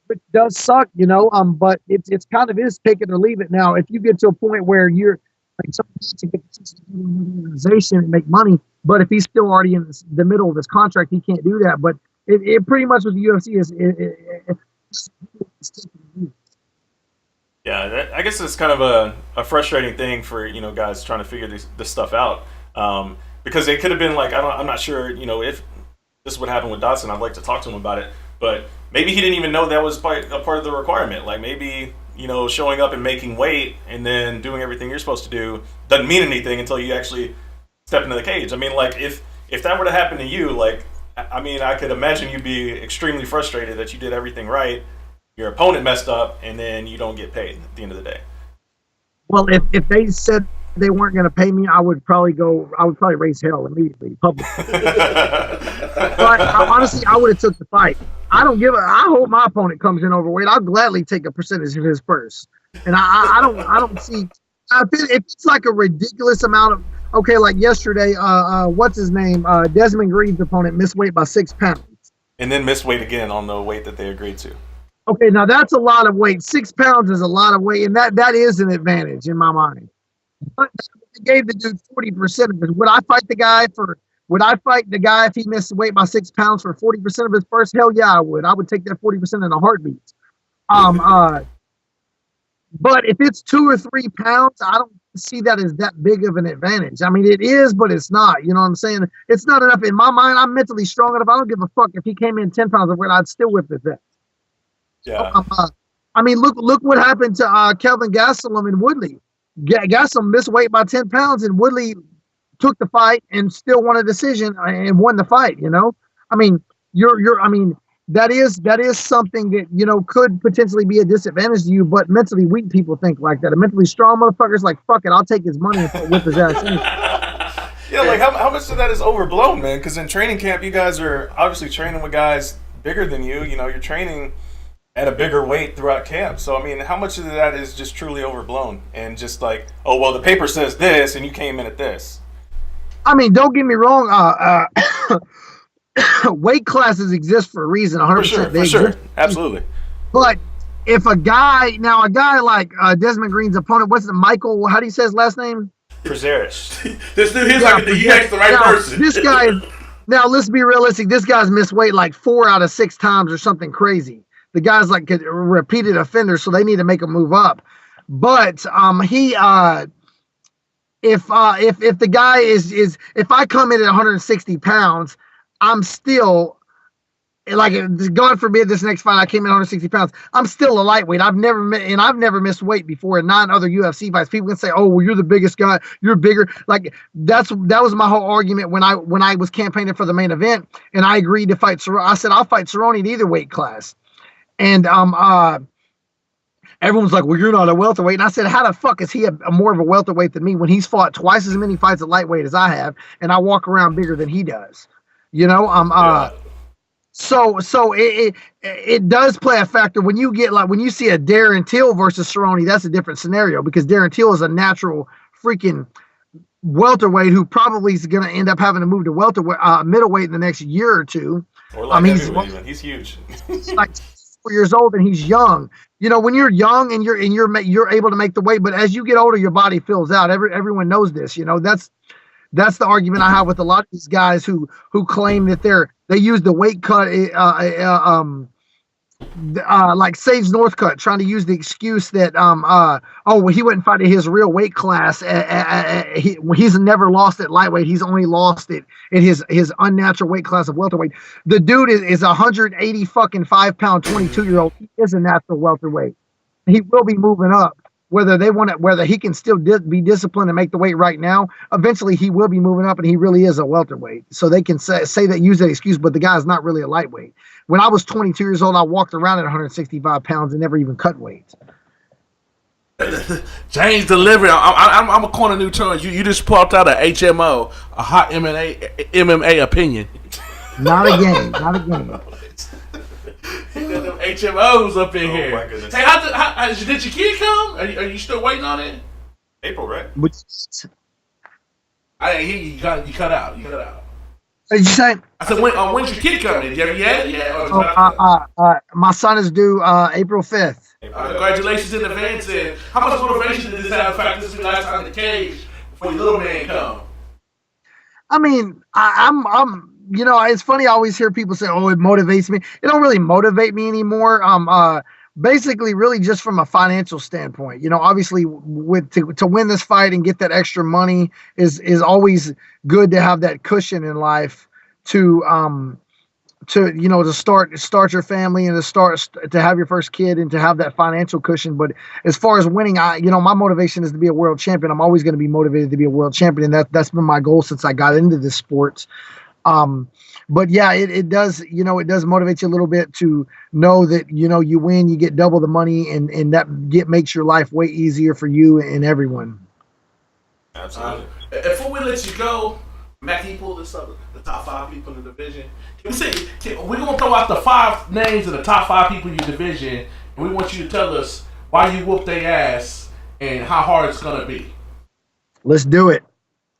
It does suck, but it's kind of is take it or leave it. Now, if you get to a point where you're Like, so to get the organization and make money, but if he's still already in the middle of his contract, he can't do that. But it pretty much with the UFC is. Yeah, I guess it's kind of a frustrating thing for guys trying to figure this stuff out, because it could have been like I'm not sure if this would happen with Dotson. I'd like to talk to him about it, but maybe he didn't even know that was a part of the requirement. Like maybe showing up and making weight and then doing everything you're supposed to do doesn't mean anything until you actually step into the cage. I mean, like if that were to happen to you, like I could imagine you'd be extremely frustrated that you did everything right. Your opponent messed up, and then you don't get paid at the end of the day. Well, if they said they weren't going to pay me, I would probably raise hell immediately, publicly. But honestly, I would have took the fight. I hope my opponent comes in overweight. I'll gladly take a percentage of his purse. And I don't see if it's like a ridiculous amount of, okay, like yesterday, what's his name? Desmond Green's opponent missed weight by 6 pounds. And then missed weight again on the weight that they agreed to. Okay, now that's a lot of weight. 6 pounds is a lot of weight, and that is an advantage in my mind. But they gave the dude 40% of it. Would I fight the guy if he missed weight by 6 pounds for 40% of his purse? Hell yeah, I would. I would take that 40% in a heartbeat. But if it's 2 or 3 pounds, I don't see that as that big of an advantage. I mean, it is, but it's not. You know what I'm saying? It's not enough. In my mind, I'm mentally strong enough. I don't give a fuck if he came in 10 pounds of weight. I'd still whip his ass. Yeah. I mean, look what happened to Kelvin Gastelum and Woodley. Gastelum missed weight by 10 pounds, and Woodley took the fight and still won a decision and won the fight. I mean, that is something that could potentially be a disadvantage to you. But mentally weak people think like that. A mentally strong motherfucker's like, fuck it, I'll take his money and whip his ass in. Yeah, like how much of that is overblown, man? Because in training camp, you guys are obviously training with guys bigger than you. You're training at a bigger weight throughout camp. So, I mean, how much of that is just truly overblown and just like, oh, well, the paper says this and you came in at this? I mean, don't get me wrong. Weight classes exist for a reason, 100%. For sure. Absolutely. But if a guy like Desmond Green's opponent, what's it, Michael, how do you say his last name? Prazeres. This dude, he asked the right person. This guy, now let's be realistic. This guy's missed weight like 4 out of 6 times or something crazy. The guy's like a repeated offender, so they need to make him move up. But if the guy is if I come in at 160 pounds, I'm still like, God forbid this next fight I came in 160 pounds, I'm still a lightweight. I've never missed weight before in 9 other UFC fights. People can say, "Oh, well, you're the biggest guy. You're bigger." Like that was my whole argument when I was campaigning for the main event, and I agreed to fight Cerrone. I said I'll fight Cerrone in either weight class. And everyone's like, well, you're not a welterweight. And I said, how the fuck is he more of a welterweight than me when he's fought twice as many fights at lightweight as I have, and I walk around bigger than he does? So it does play a factor when you see a Darren Till versus Cerrone. That's a different scenario because Darren Till is a natural freaking welterweight who probably is going to end up having to move to middleweight in the next year or two. Or like he's huge. He's like 4 years old and he's young. When you're young and you're able to make the weight, but as you get older, your body fills out. Everyone knows this. That's the argument I have with a lot of these guys who claim that they use the weight cut, like Sage Northcutt, trying to use the excuse that he wouldn't fight at his real weight class. He's never lost at lightweight. He's only lost it in his unnatural weight class of welterweight. The dude is 180 fucking 5-pound 22-year-old. He is a natural welterweight. He will be moving up. Whether he can still be disciplined and make the weight right now, eventually he will be moving up, and he really is a welterweight. So they can say that, use that excuse, but the guy's not really a lightweight. When I was 22 years old, I walked around at 165 pounds and never even cut weight. James Delivery. I'm a corner new term. You just popped out a HMO, a hot MMA opinion. Not again. Them HMOs up in here. My goodness. Hey, how did your kid come? Are you still waiting on it? April, right? I didn't hear you. You cut out. What did you say? I said, when's your kid coming? Have you had it yet? My son is due April 5th. Congratulations in advance. And how much motivation did this have? In fact, this is the last time in the cage before your little man come. I mean, I'm. You know, it's funny. I always hear people say, "Oh, it motivates me." It don't really motivate me anymore. Basically, really, just from a financial standpoint. You know, obviously, to win this fight and get that extra money is always good to have that cushion in life to to start your family and to have your first kid and to have that financial cushion. But as far as winning, my motivation is to be a world champion. I'm always going to be motivated to be a world champion, and that's been my goal since I got into this sport. But yeah, it does, it does motivate you a little bit to know that, you win, you get double the money, and that makes your life way easier for you and everyone. Absolutely. Before we let you go, Matt, can you pull this up? The top 5 people in the division. We're going to throw out the 5 names of the top 5 people in your division, and we want you to tell us why you whooped their ass and how hard it's going to be. Let's do it.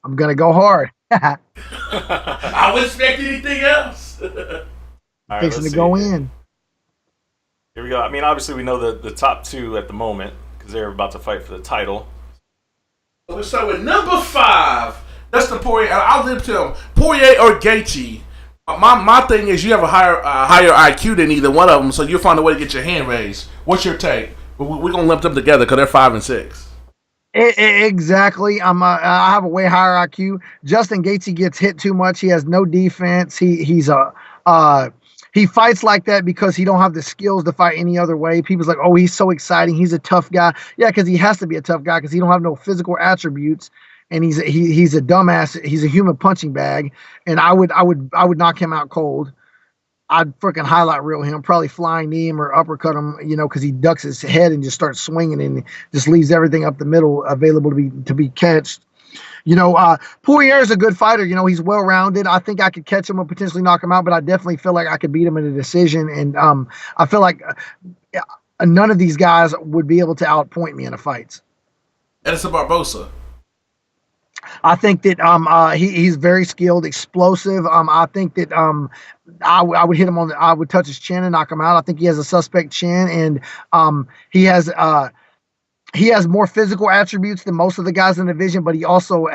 I'm going to go hard. I wouldn't expect anything else. Fixing to go in. Here we go. I mean, obviously, we know the top 2 at the moment because they're about to fight for the title. So we'll start with number 5. Dustin Poirier. I'll leave to him. Poirier or Gaethje. My thing is you have a higher IQ than either one of them, so you'll find a way to get your hand raised. What's your take? We're going to lump them together because they're 5 and 6. Exactly. I have a way higher IQ. Justin Gaethje gets hit too much. He has no defense. He fights like that because he don't have the skills to fight any other way. People's like, oh, he's so exciting. He's a tough guy. Yeah, because he has to be a tough guy because he don't have no physical attributes, and he's a dumbass. He's a human punching bag, and I would knock him out cold. I'd freaking highlight reel him, probably flying knee him or uppercut him, because he ducks his head and just starts swinging and just leaves everything up the middle available to be catched. Poirier is a good fighter. He's well rounded. I think I could catch him and potentially knock him out, but I definitely feel like I could beat him in a decision. And I feel like none of these guys would be able to outpoint me in a fight. Edson Barbosa. I think that he's very skilled, explosive. I think that I would hit him I would touch his chin and knock him out. I think he has a suspect chin, and he has more physical attributes than most of the guys in the division, but he also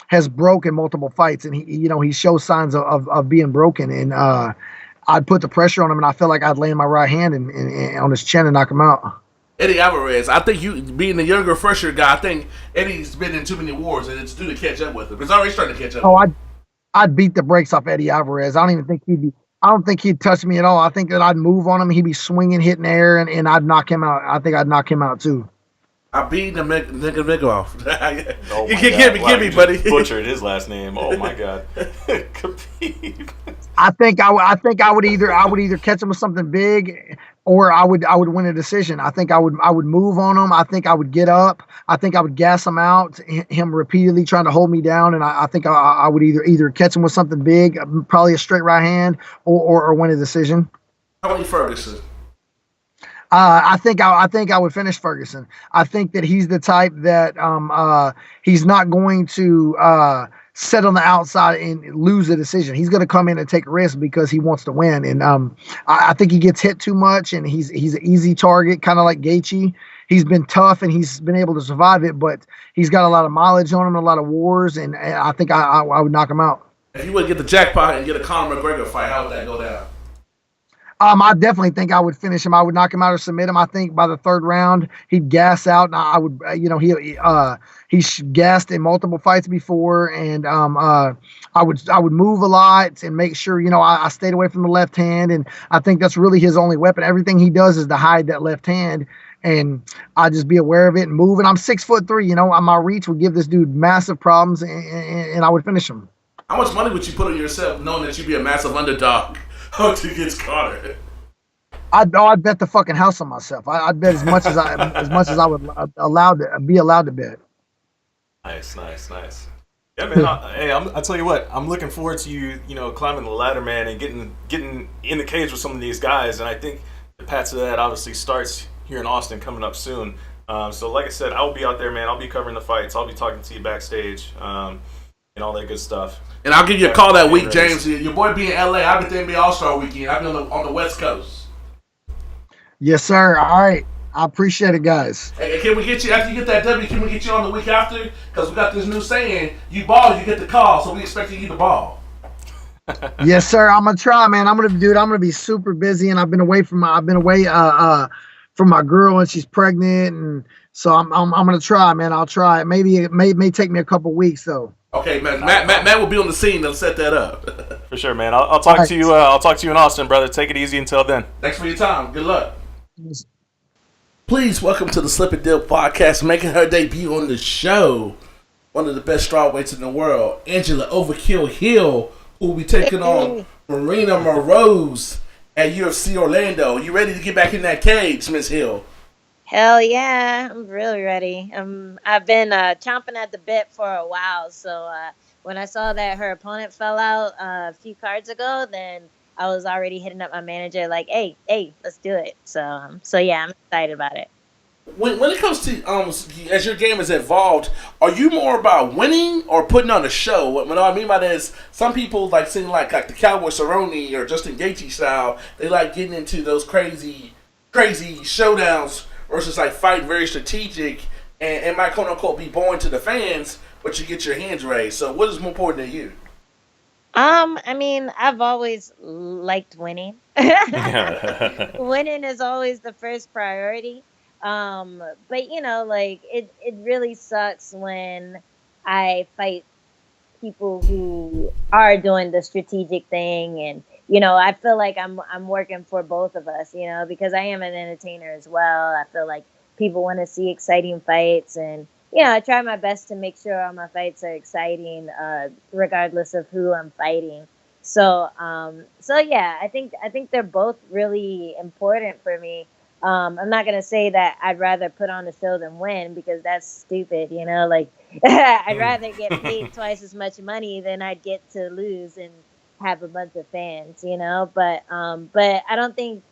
has broken multiple fights, and he shows signs of being broken. And I'd put the pressure on him, and I feel like I'd land my right hand and on his chin and knock him out. Eddie Alvarez. I think you being the younger, fresher guy. I think Eddie's been in too many wars, and it's due to catch up with him. It's already starting to catch up. Oh, I'd beat the brakes off Eddie Alvarez. I don't think he'd touch me at all. I think that I'd move on him. He'd be swinging, hitting air, and I'd knock him out. I think I'd knock him out too. I beat the nigga off. Oh you give me, buddy. Butchered his last name. Oh my god. Khabib. I think I would either catch him with something big, or I would win a decision. I think I would move on him. I think I would get up. I think I would gas him out, him repeatedly trying to hold me down, and I think I would either catch him with something big, probably a straight right hand, or win a decision. Tony Ferguson. I think I would finish Ferguson. I think that he's the type that he's not going to sit on the outside and lose a decision. He's going to come in and take a risk because he wants to win. And I think he gets hit too much, and he's an easy target, kind of like Gaethje. He's been tough and he's been able to survive it, but he's got a lot of mileage on him, a lot of wars, and I think I would knock him out. If you would get the jackpot and get a Conor McGregor fight, how would that go down? I definitely think I would finish him. I would knock him out or submit him. I think by the 3rd round, he'd gas out, and I would, he's gassed in multiple fights before, and I would move a lot and make sure, I stayed away from the left hand, and I think that's really his only weapon. Everything he does is to hide that left hand, and I just be aware of it and move. And I'm 6'3", my reach would give this dude massive problems, and I would finish him. How much money would you put on yourself knowing that you'd be a massive underdog? How to get Conor? I'd bet the fucking house on myself. I'd bet as much as I would be allowed to bet. Nice. Yeah, man. I tell you what, I'm looking forward to you, climbing the ladder, man, and getting in the cage with some of these guys. And I think the path to that obviously starts here in Austin coming up soon. So like I said, I'll be out there, man. I'll be covering the fights. I'll be talking to you backstage. And all that good stuff. And I'll give you a call that week, James. Your boy be in LA. I'll be there in the All-Star weekend. I'll be on the West Coast. Yes, sir. All right. I appreciate it, guys. Hey, can we get you, after you get that W, can we get you on the week after? Because we got this new saying, you ball, you get the call, so we expecting you to ball. Yes, sir. I'm gonna try, man. I'm gonna be super busy, and I've been away from my girl, and she's pregnant, and so I'm gonna try, man. I'll try. Maybe it may take me a couple weeks though. Okay, man. Matt will be on the scene. They'll set that up. For sure, man. I'll talk to you. I'll talk to you in Austin, brother. Take it easy until then. Thanks for your time. Good luck. Please welcome to the Slip and Dip podcast, making her debut on the show. One of the best strawweights in the world, Angela Overkill Hill, who will be taking on Marina Moroz at UFC Orlando. You ready to get back in that cage, Miss Hill? Hell yeah, I'm really ready. I've been chomping at the bit for a while, so when I saw that her opponent fell out a few cards ago, then I was already hitting up my manager like, hey, let's do it. So yeah, I'm excited about it. When it comes to as your game has evolved, are you more about winning or putting on a show? What I mean by that is some people like seeing like the Cowboy Cerrone or Justin Gaethje style. They like getting into those crazy showdowns versus like fighting very strategic and might quote unquote be boring to the fans, but you get your hands raised. So what is more important to you? I mean, I've always liked winning. Winning is always the first priority. But you know, like it really sucks when I fight people who are doing the strategic thing, and you know, I feel like I'm working for both of us, you know, because I am an entertainer as well. I feel like people want to see exciting fights, and you know, I try my best to make sure all my fights are exciting, regardless of who I'm fighting. So yeah, I think they're both really important for me. I'm not gonna say that I'd rather put on a show than win, because that's stupid, you know. Like I'd rather get paid twice as much money than I'd get to lose and have a bunch of fans, you know. But I don't think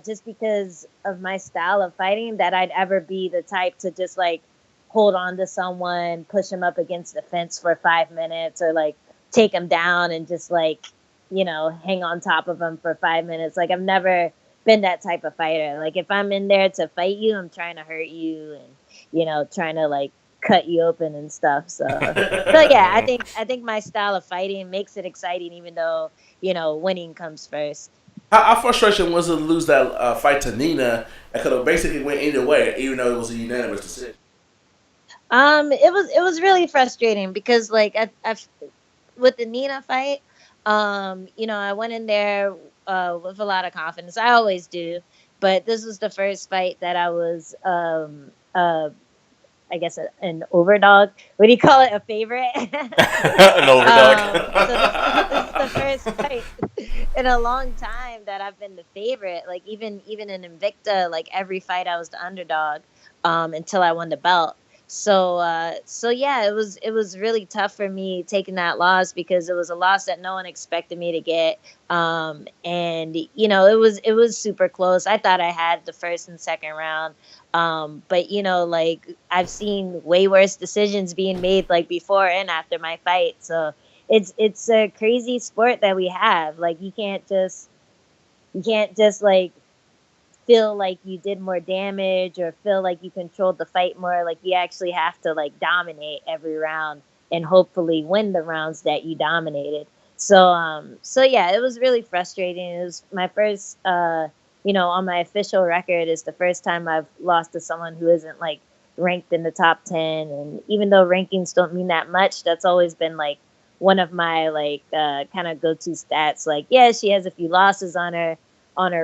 just because of my style of fighting that I'd ever be the type to just like hold on to someone, push them up against the fence for 5 minutes, or like take them down and just like, you know, hang on top of them for 5 minutes. Like I've never been that type of fighter. Like if I'm in there to fight you, I'm trying to hurt you and, you know, trying to like cut you open and stuff. So yeah, I think my style of fighting makes it exciting, even though, you know, winning comes first. How frustrating was it to lose that fight to Nina? That could have basically went either way, even though it was a unanimous decision. It was really frustrating because like I with the Nina fight, you know, I went in there with a lot of confidence. I always do, but this was the first fight that I was I guess an overdog. What do you call it? A favorite? An overdog. So this is the first fight in a long time that I've been the favorite. Like even in Invicta, like every fight I was the underdog until I won the belt. So yeah, it was really tough for me taking that loss, because it was a loss that no one expected me to get. And you know, it was super close. I thought I had the first and second round. But you know, like I've seen way worse decisions being made like before and after my fight. So it's a crazy sport that we have. Like you can't just like feel like you did more damage or feel like you controlled the fight more. Like you actually have to like dominate every round and hopefully win the rounds that you dominated. So yeah, it was really frustrating. It was my first, you know, on my official record, it's the first time I've lost to someone who isn't like ranked in the top 10. And even though rankings don't mean that much, that's always been like one of my like kind of go-to stats. Like, yeah, she has a few losses on her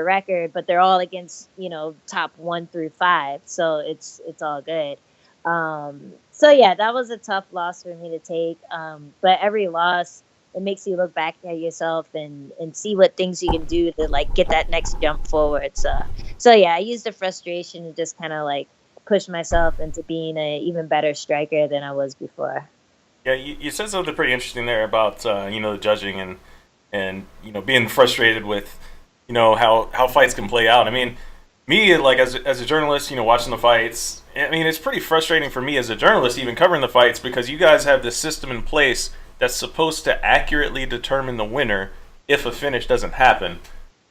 record, but they're all against, you know, top 1 through 5. So it's all good. So yeah, that was a tough loss for me to take. But every loss, it makes you look back at yourself and see what things you can do to like get that next jump forward. So yeah, I used the frustration to just kind of like push myself into being an even better striker than I was before. Yeah, you said something pretty interesting there about you know, the judging and you know, being frustrated with, you know, how fights can play out. I mean, me, like as a journalist, you know, watching the fights, I mean, it's pretty frustrating for me as a journalist even covering the fights, because you guys have this system in place that's supposed to accurately determine the winner if a finish doesn't happen.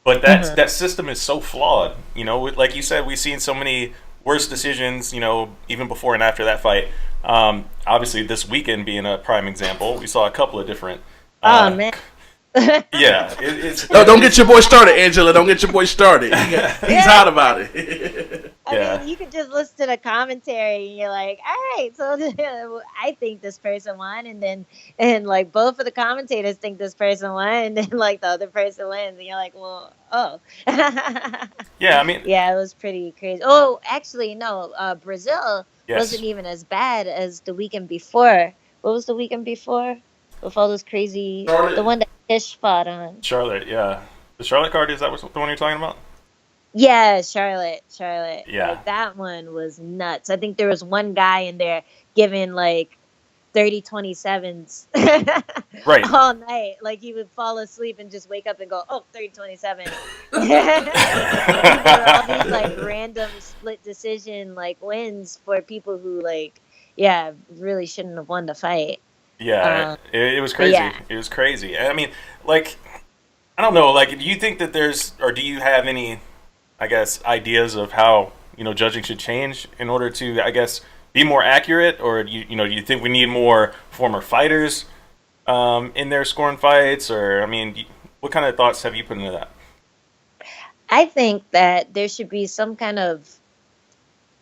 But that system is so flawed. You know, like you said, we've seen so many worse decisions. You know, even before and after that fight. Obviously, this weekend being a prime example, we saw a couple of different. Oh man. Yeah, no, don't get your boy started, Angela. Don't get your boy started. He's hot about it. I mean, you could just listen to the commentary and you're like, all right, so I think this person won, and like both of the commentators think this person won, and then like the other person wins, and you're like, well, oh. Yeah, I mean, yeah, it was pretty crazy. Oh, actually, no, Brazil yes. wasn't even as bad as the weekend before. What was the weekend before? With all those crazy, Charlotte. the one that Fish fought on. Charlotte, yeah. The Charlotte card, is that the one you're talking about? Yeah, Charlotte. Yeah. Like, that one was nuts. I think there was one guy in there giving like 30-27s right. all night. Like he would fall asleep and just wake up and go, oh, 30-27. All these like random split decision like wins for people who like, yeah, really shouldn't have won the fight. Yeah, it was crazy. Yeah. It was crazy. I mean, like, I don't know. Like, do you think that do you have any, I guess, ideas of how, you know, judging should change in order to, I guess, be more accurate? Or do you think we need more former fighters in there scoring fights? Or, I mean, what kind of thoughts have you put into that? I think that there should be some kind of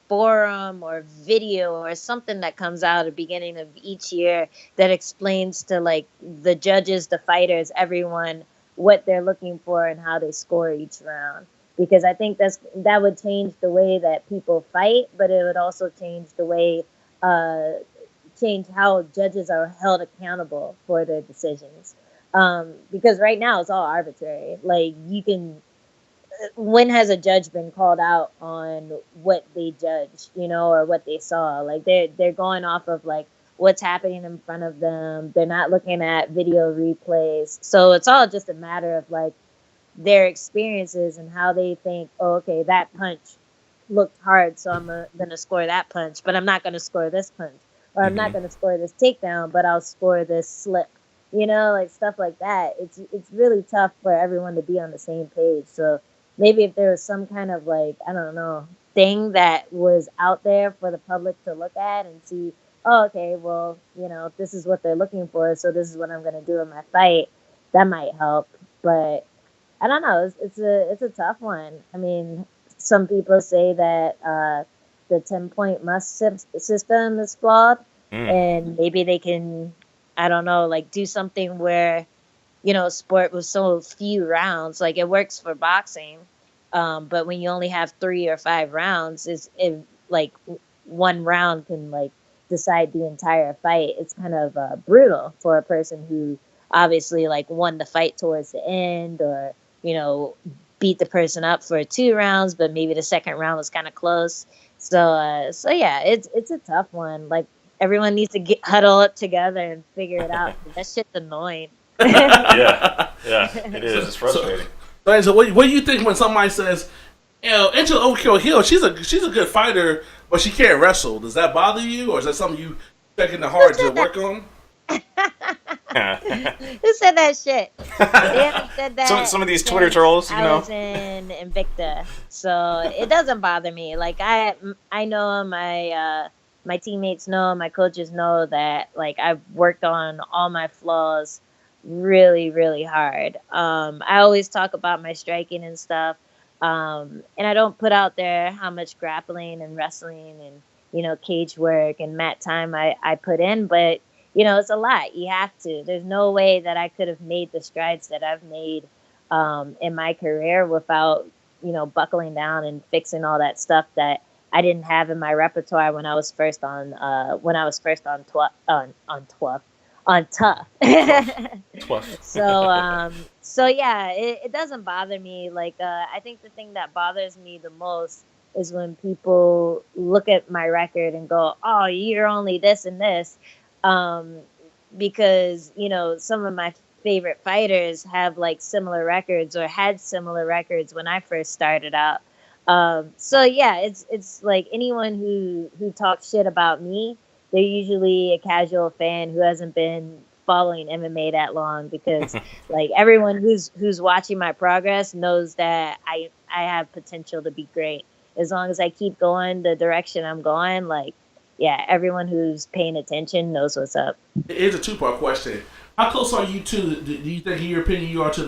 forum or video or something that comes out at the beginning of each year that explains to like the judges, the fighters, everyone what they're looking for and how they score each round. Because I think that would change the way that people fight, but it would also change the way change how judges are held accountable for their decisions. Because right now it's all arbitrary. Like you can. When has a judge been called out on what they judged, you know, or what they saw? Like they're going off of like what's happening in front of them. They're not looking at video replays. So it's all just a matter of like their experiences and how they think, oh, okay, that punch looked hard, so I'm gonna score that punch, but I'm not gonna score this punch, or I'm not gonna score this takedown, but I'll score this slip. You know, like stuff like that. It's really tough for everyone to be on the same page. So maybe if there was some kind of like, I don't know, thing that was out there for the public to look at and see, oh, okay, well, you know, this is what they're looking for, so this is what I'm going to do in my fight, that might help. But I don't know, it's a tough one. I mean, some people say that the 10-point must system is flawed, and maybe they can, I don't know, like do something where, you know, sport with so few rounds, like it works for boxing, but when you only have 3 or 5 rounds, like one round can like decide the entire fight. It's kind of brutal for a person who obviously like won the fight towards the end, or you know, beat the person up for 2 rounds, but maybe the second round was kind of close. So yeah, it's a tough one. Like everyone needs to huddle up together and figure it out. That shit's annoying. yeah, it is. It's frustrating. So what do you think when somebody says, you know, Angela Overkill Hill, she's a good fighter, but she can't wrestle? Does that bother you, or is that something you taking the hard to work on? Who said that shit? They haven't said that. Some of these Twitter trolls, you know. I was in Invicta, so it doesn't bother me. Like I know my teammates know, my coaches know that like I've worked on all my flaws really, really hard. I always talk about my striking and stuff, and I don't put out there how much grappling and wrestling and, you know, cage work and mat time I put in, but you know, it's a lot. You have to. There's no way that I could have made the strides that I've made in my career without, you know, buckling down and fixing all that stuff that I didn't have in my repertoire when I was first on Tough. So yeah, it doesn't bother me. Like I think the thing that bothers me the most is when people look at my record and go, "Oh, you're only this and this," because you know some of my favorite fighters have like similar records or had similar records when I first started out. So yeah, it's like anyone who talks shit about me, they're usually a casual fan who hasn't been following MMA that long because like everyone who's watching my progress knows that I have potential to be great. As long as I keep going the direction I'm going, like yeah, everyone who's paying attention knows what's up. Here's a two-part question. How close are you to? Do you think, in your opinion, you are to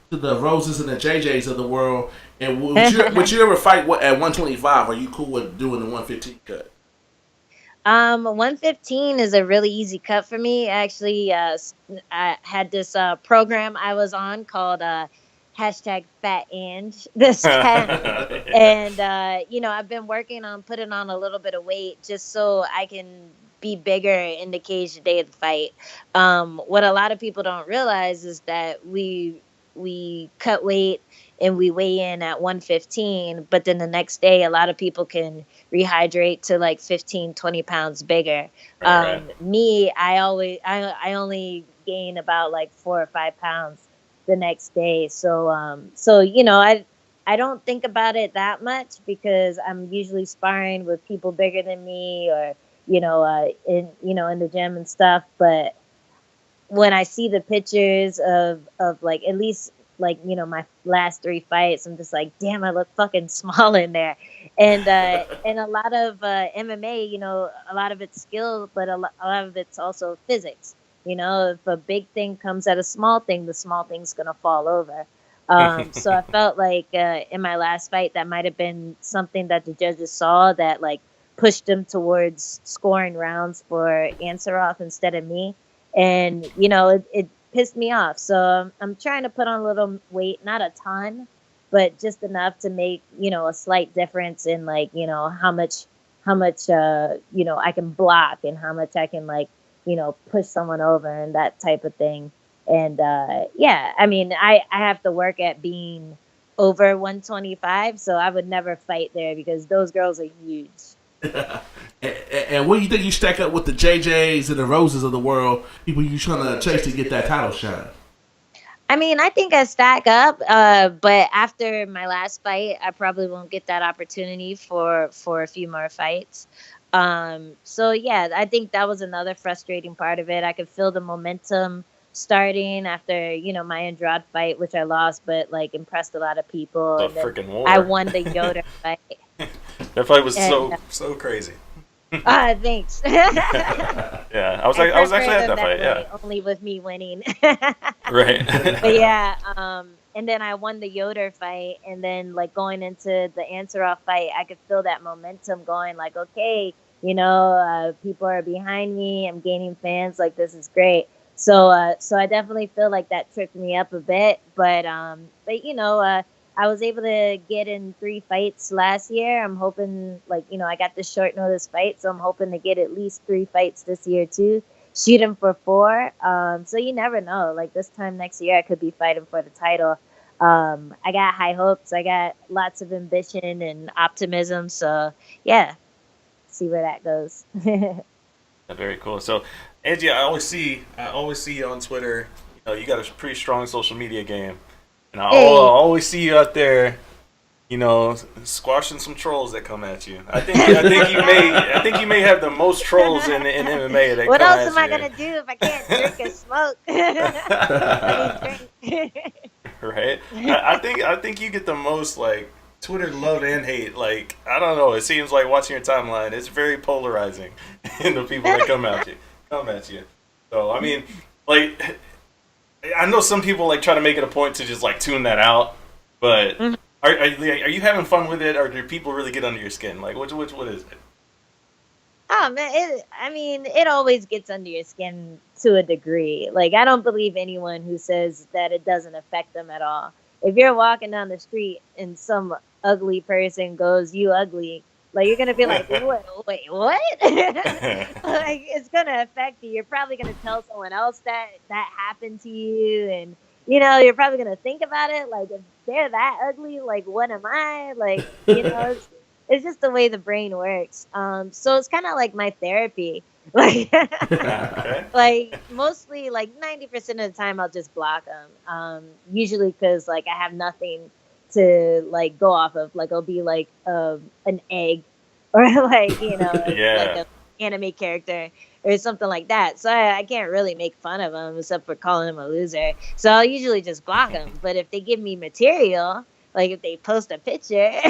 the Roses and the JJs of the world? And would you ever fight at 125? Are you cool with doing the 115 cut? 115 is a really easy cut for me. Actually, I had this program I was on called hashtag Fat Ange this time, and I've been working on putting on a little bit of weight just so I can be bigger in the cage the day of the fight. What a lot of people don't realize is that we cut weight and we weigh in at 115, but then the next day a lot of people can rehydrate to like 15, 20 pounds bigger. Me, I only gain about like 4 or 5 pounds the next day. So I don't think about it that much because I'm usually sparring with people bigger than me or in the gym and stuff. But when I see the pictures of like at least like my last 3 fights, I'm just like, damn, I look fucking small in there. And and a lot of MMA, a lot of it's skill, but a lot of it's also physics. If a big thing comes at a small thing, the small thing's gonna fall over. So I felt like in my last fight that might have been something that the judges saw that like pushed him towards scoring rounds for Ansarov instead of me. And, it pissed me off. So I'm trying to put on a little weight, not a ton, but just enough to make, a slight difference in like, how much, I can block and how much I can like, push someone over and that type of thing. And I mean, I have to work at being over 125. So I would never fight there because those girls are huge. And what do you think you stack up with the JJs and the Roses of the world? People you trying to chase to get that title shot? I mean, I think I stack up, but after my last fight, I probably won't get that opportunity for a few more fights. So yeah, I think that was another frustrating part of it. I could feel the momentum starting after my Andrade fight, which I lost, but like impressed a lot of people. The freaking war! I won the Yoder fight. That fight was so crazy. Thanks. Yeah, I was actually at that fight. Yeah, only with me winning. Right. But yeah, and then I won the Yoder fight, and then like going into the Ansarov fight, I could feel that momentum going. Like, okay, people are behind me. I'm gaining fans. Like, this is great. So I definitely feel like that tripped me up a bit, but I was able to get in 3 fights last year. I'm hoping, I got this short notice fight, so I'm hoping to get at least 3 fights this year too. Shooting for 4. So you never know. Like this time next year, I could be fighting for the title. I got high hopes. I got lots of ambition and optimism. So yeah, see where that goes. Very cool. So, Angie, I always see you on Twitter. You got a pretty strong social media game. And I always see you out there, squashing some trolls that come at you. I think you may have the most trolls in MMA that what come else at am you. I gonna do if I can't drink and smoke? Right? I think you get the most like Twitter love and hate. Like I don't know. It seems like watching your timeline, it's very polarizing in the people that come at you. So I mean, like. I know some people like try to make it a point to just like tune that out, but are you having fun with it, or do people really get under your skin? Like, what is it? Oh man, it always gets under your skin to a degree. Like, I don't believe anyone who says that it doesn't affect them at all. If you're walking down the street and some ugly person goes, "You ugly," like you're gonna be like, "Wait, what?" Like it's gonna affect you. You're probably gonna tell someone else that happened to you, and you're probably gonna think about it. Like if they're that ugly, like what am I? Like it's just the way the brain works. So it's kind of like my therapy. Like, like mostly like 90% of the time I'll just block them. Usually because like I have nothing to like go off of. Like I'll be like an egg or like like an anime character. or something like that. So I can't really make fun of them except for calling them a loser. So I'll usually just block them. But if they give me material, like if they post a picture or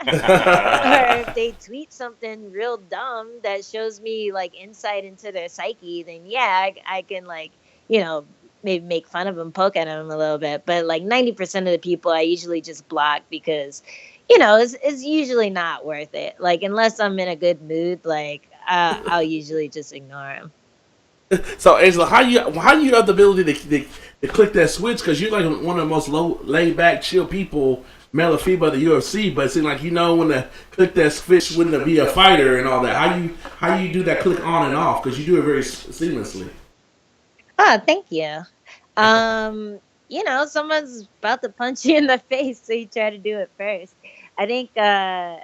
if they tweet something real dumb that shows me like insight into their psyche, then yeah, I can like, maybe make fun of them, poke at them a little bit. But like 90% of the people I usually just block because, it's usually not worth it. Like unless I'm in a good mood, like I'll usually just ignore them. So Angela, how you have the ability to click that switch? Because you're like one of the most laid back, chill people, male or female, of the UFC. But it seems like when to click that switch when to be a fighter and all that. How you do that click on and off? Because you do it very seamlessly. Oh, thank you. Someone's about to punch you in the face, so you try to do it first. I think a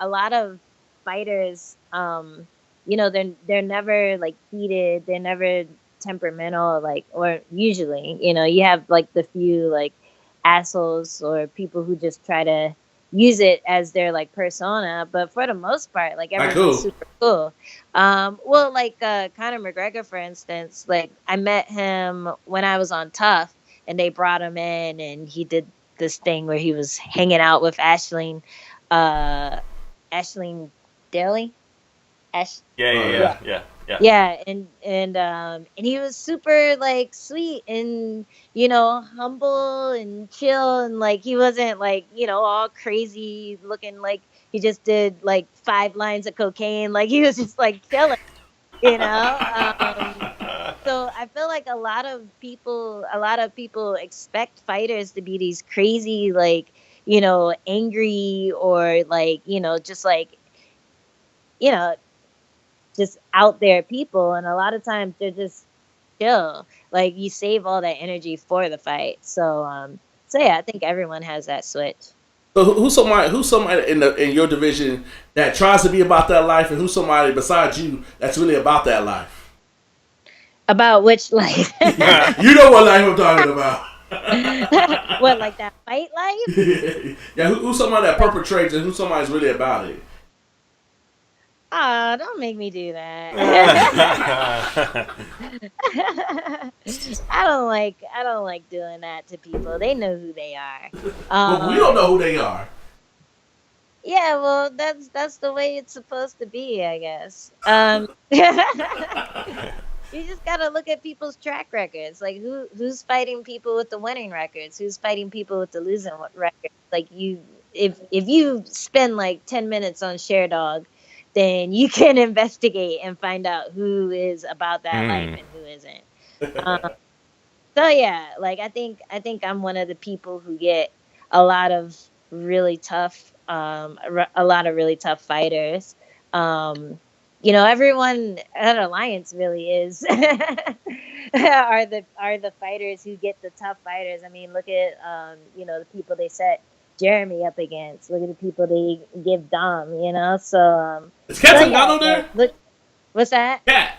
lot of fighters, they're never like heated, they're never temperamental, like, or usually, you have like the few like assholes or people who just try to use it as their like persona, but for the most part, like everyone's super cool. Well, like Conor McGregor, for instance, like I met him when I was on Tough, and they brought him in, and he did this thing where he was hanging out with Aisling Daly. Yeah, and he was super like sweet and humble and chill, and like he wasn't like all crazy looking, like he just did like 5 lines of cocaine, like he was just like chilling, So I feel like a lot of people expect fighters to be these crazy, like angry, or like just like just out there people, and a lot of times they're just chill. Like you save all that energy for the fight. So yeah, I think everyone has that switch. So who's somebody in your division that tries to be about that life, and who's somebody besides you that's really about that life? About which life? You know what life I'm talking about. What, like that fight life? Yeah, who's somebody that perpetrates, and who's somebody's really about it? Oh, don't make me do that. I don't like doing that to people. They know who they are. But we don't know who they are. Yeah, well, that's the way it's supposed to be, I guess. You just gotta look at people's track records. Like who's fighting people with the winning records? Who's fighting people with the losing records? Like if you spend like 10 minutes on ShareDog, then you can investigate and find out who is about that life and who isn't. So yeah, like I think I'm one of the people who get a lot of really tough fighters. Everyone at Alliance really is are the fighters who get the tough fighters. I mean, look at the people they set Jeremy up against. Look at the people they give Dom. So is Kat Zingano there? Look, what's that? Kat,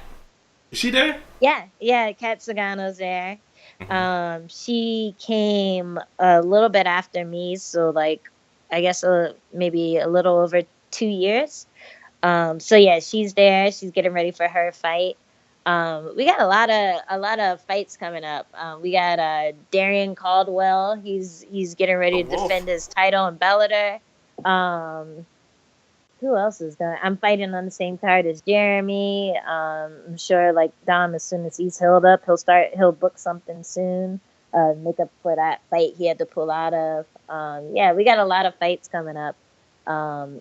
is she there? Yeah, Kat Zingano's there. She came a little bit after me, so like I guess maybe a little over 2 years. So yeah, she's there. She's getting ready for her fight. We got a lot of fights coming up. We got Darian Caldwell. He's getting ready to defend his title in Bellator. Who else is going? I'm fighting on the same card as Jeremy. I'm sure like Dom, as soon as he's healed up, he'll book something soon. Make up for that fight he had to pull out of. Yeah, we got a lot of fights coming up. My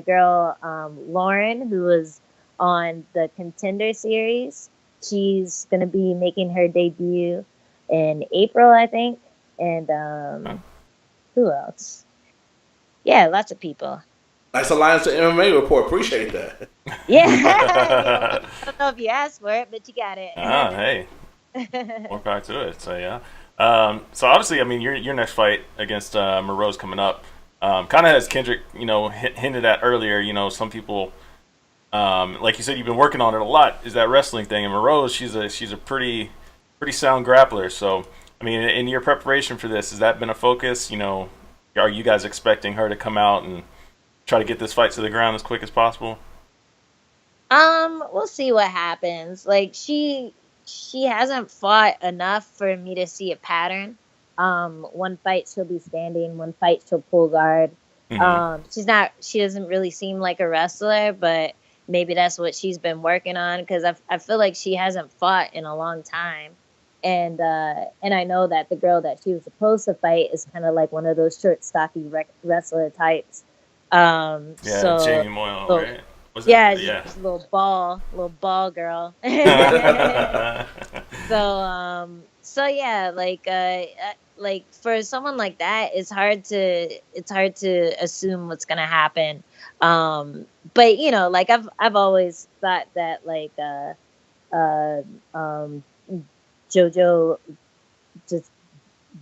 girl Lauren, who was on the Contender series, she's gonna be making her debut in April, I think. And who else? Yeah, lots of people. Nice Alliance to MMA report. Appreciate that. Yeah. I don't know if you asked for it, but you got it. Hey. More back to it. So yeah. So obviously, I mean, your next fight against Moreau's coming up. Kind of as Kendrick, hinted at earlier. Some people, like you said, you've been working on it a lot. Is that wrestling thing? And Moreau, she's a pretty sound grappler. So I mean, in your preparation for this, has that been a focus? Are you guys expecting her to come out and try to get this fight to the ground as quick as possible? We'll see what happens. Like she hasn't fought enough for me to see a pattern. One fight she'll be standing, one fight she'll pull guard. She doesn't really seem like a wrestler, but maybe that's what she's been working on because I feel like she hasn't fought in a long time. And I know that the girl that she was supposed to fight is kind of like one of those short, stocky wrestler types. Jamie Moyle, right? Just a little ball girl. So yeah, like for someone like that, it's hard to assume what's gonna happen. But like I've always thought that uh, um, JoJo just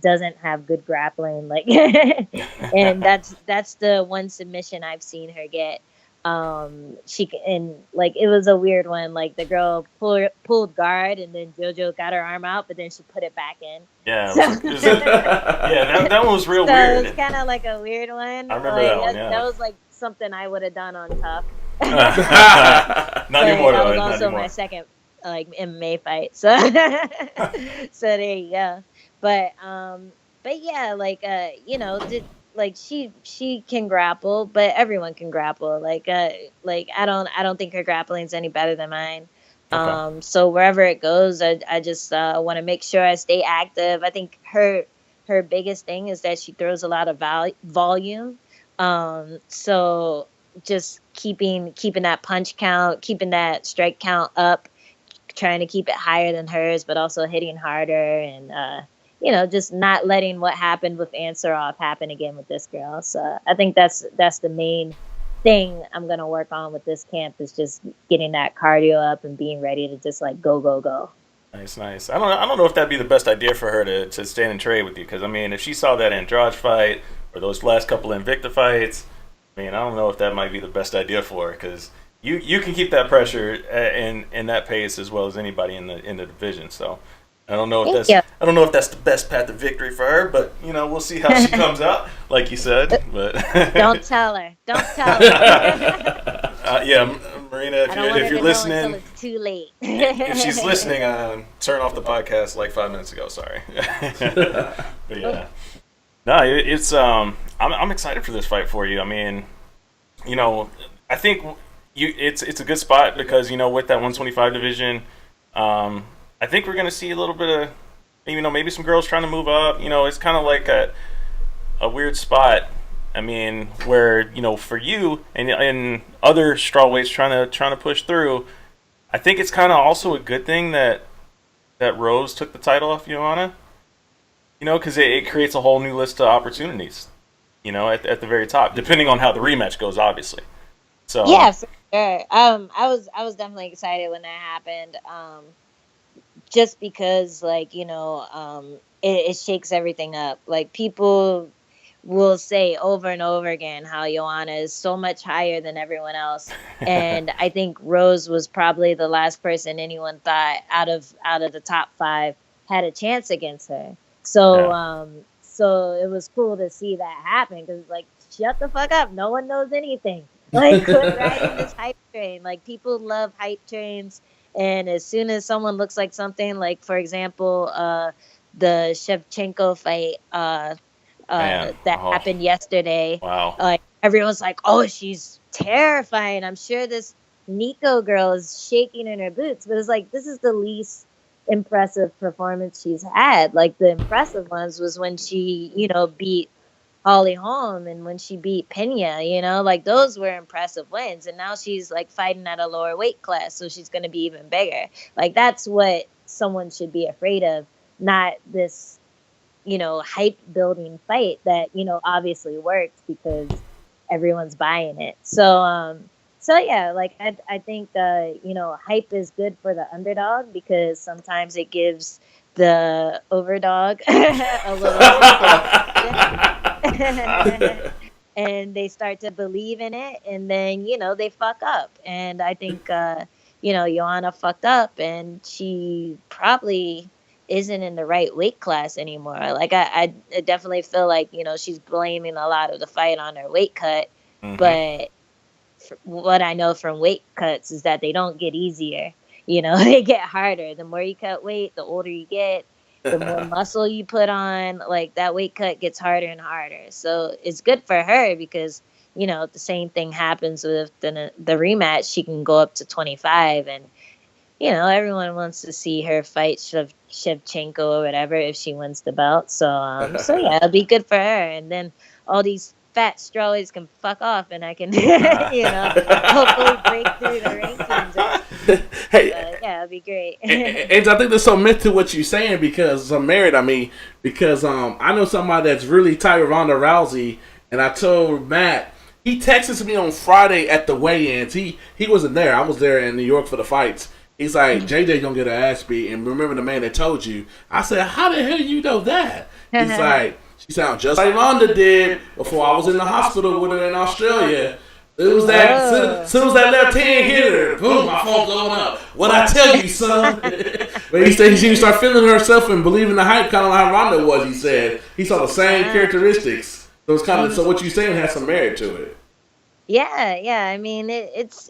doesn't have good grappling, like, and that's the one submission I've seen her get. And like it was a weird one. Like the girl pulled guard, and then JoJo got her arm out, but then she put it back in. Yeah, that one was real weird. So it's kind of like a weird one. I remember that one. Yeah, that was like something I would have done on Tough. Not anymore. That was also my second like MMA fight. So so there you go. But yeah, like she can grapple, but everyone can grapple. Like I don't think her grappling's any better than mine. Okay. So wherever it goes, I just want to make sure I stay active. I think her biggest thing is that she throws a lot of volume. So just keeping that punch count, keeping that strike count up, trying to keep it higher than hers, but also hitting harder and just not letting what happened with Ansarov happen again with this girl. So I think that's the main thing I'm gonna work on with this camp is just getting that cardio up and being ready to just like go. Nice. I don't know if that'd be the best idea for her to stand and trade with you, because I mean, if she saw that Andrade fight or those last couple Invicta fights, I mean, I don't know if that might be the best idea for her, because you can keep that pressure in that pace as well as anybody in the division. So I don't know if that's the best path to victory for her, but we'll see how she comes out, like you said. But don't tell her. Yeah, Marina, if you're listening, it's too late. if she's listening, turn off the podcast like 5 minutes ago. Sorry. But yeah, no, it's I'm excited for this fight for you. I mean, I think it's a good spot because with that 125 division. I think we're going to see a little bit of, maybe some girls trying to move up. It's kind of like a weird spot. I mean, where, for you and other strawweights trying to push through, I think it's kind of also a good thing that Rose took the title off Joanna. Because it creates a whole new list of opportunities, at the very top, depending on how the rematch goes, obviously. So yeah, for sure. I was definitely excited when that happened. Just because, it shakes everything up. Like, people will say over and over again how Joanna is so much higher than everyone else. And I think Rose was probably the last person anyone thought out of the top 5 had a chance against her. So, so it was cool to see that happen because, like, shut the fuck up. No one knows anything. Like, quit riding this hype train. Like, people love hype trains. And as soon as someone looks like something, like, for example, the Shevchenko fight happened yesterday. Wow. Like, everyone's like, oh, she's terrifying. I'm sure this Nico girl is shaking in her boots. But it's like, this is the least impressive performance she's had. Like, the impressive ones was when she, beat Holly Holm and when she beat Pena, like those were impressive wins. And now she's like fighting at a lower weight class, so she's going to be even bigger. Like, that's what someone should be afraid of, not this, hype building fight that, obviously works because everyone's buying it. So yeah, like I think, hype is good for the underdog because sometimes it gives the overdog a little and they start to believe in it, and then they fuck up. And I think Joanna fucked up, and she probably isn't in the right weight class anymore. Like, I definitely feel like she's blaming a lot of the fight on her weight cut, but what I know from weight cuts is that they don't get easier. You know, they get harder. The more you cut weight, the older you get, the more muscle you put on. Like that weight cut gets harder and harder. So it's good for her because the same thing happens with the rematch. She can go up to 25, and everyone wants to see her fight Shevchenko or whatever if she wins the belt. So yeah, it'll be good for her. And then all these fat strawlies can fuck off, and I can, hopefully break through the rankings. Hey, yeah, it'll be great. and I think there's some myth to what you're saying because I'm married. I mean, because I know somebody that's really tight with Ronda Rousey, and I told Matt. He texted me on Friday at the weigh-ins. He wasn't there. I was there in New York for the fights. He's like, JJ gonna get her ass beat, and remember the man that told you. I said, how the hell you know that? He's like, she sounds just like Ronda did before I was in the hospital with her in Australia. It was that, soon as that left hand hit her, boom, my phone blowing up. What I tell you, son? But he said she started feeling herself and believing the hype, kind of like Ronda was. He said he saw the same characteristics. So it's kind of so what you're saying has some merit to it. Yeah. I mean, it's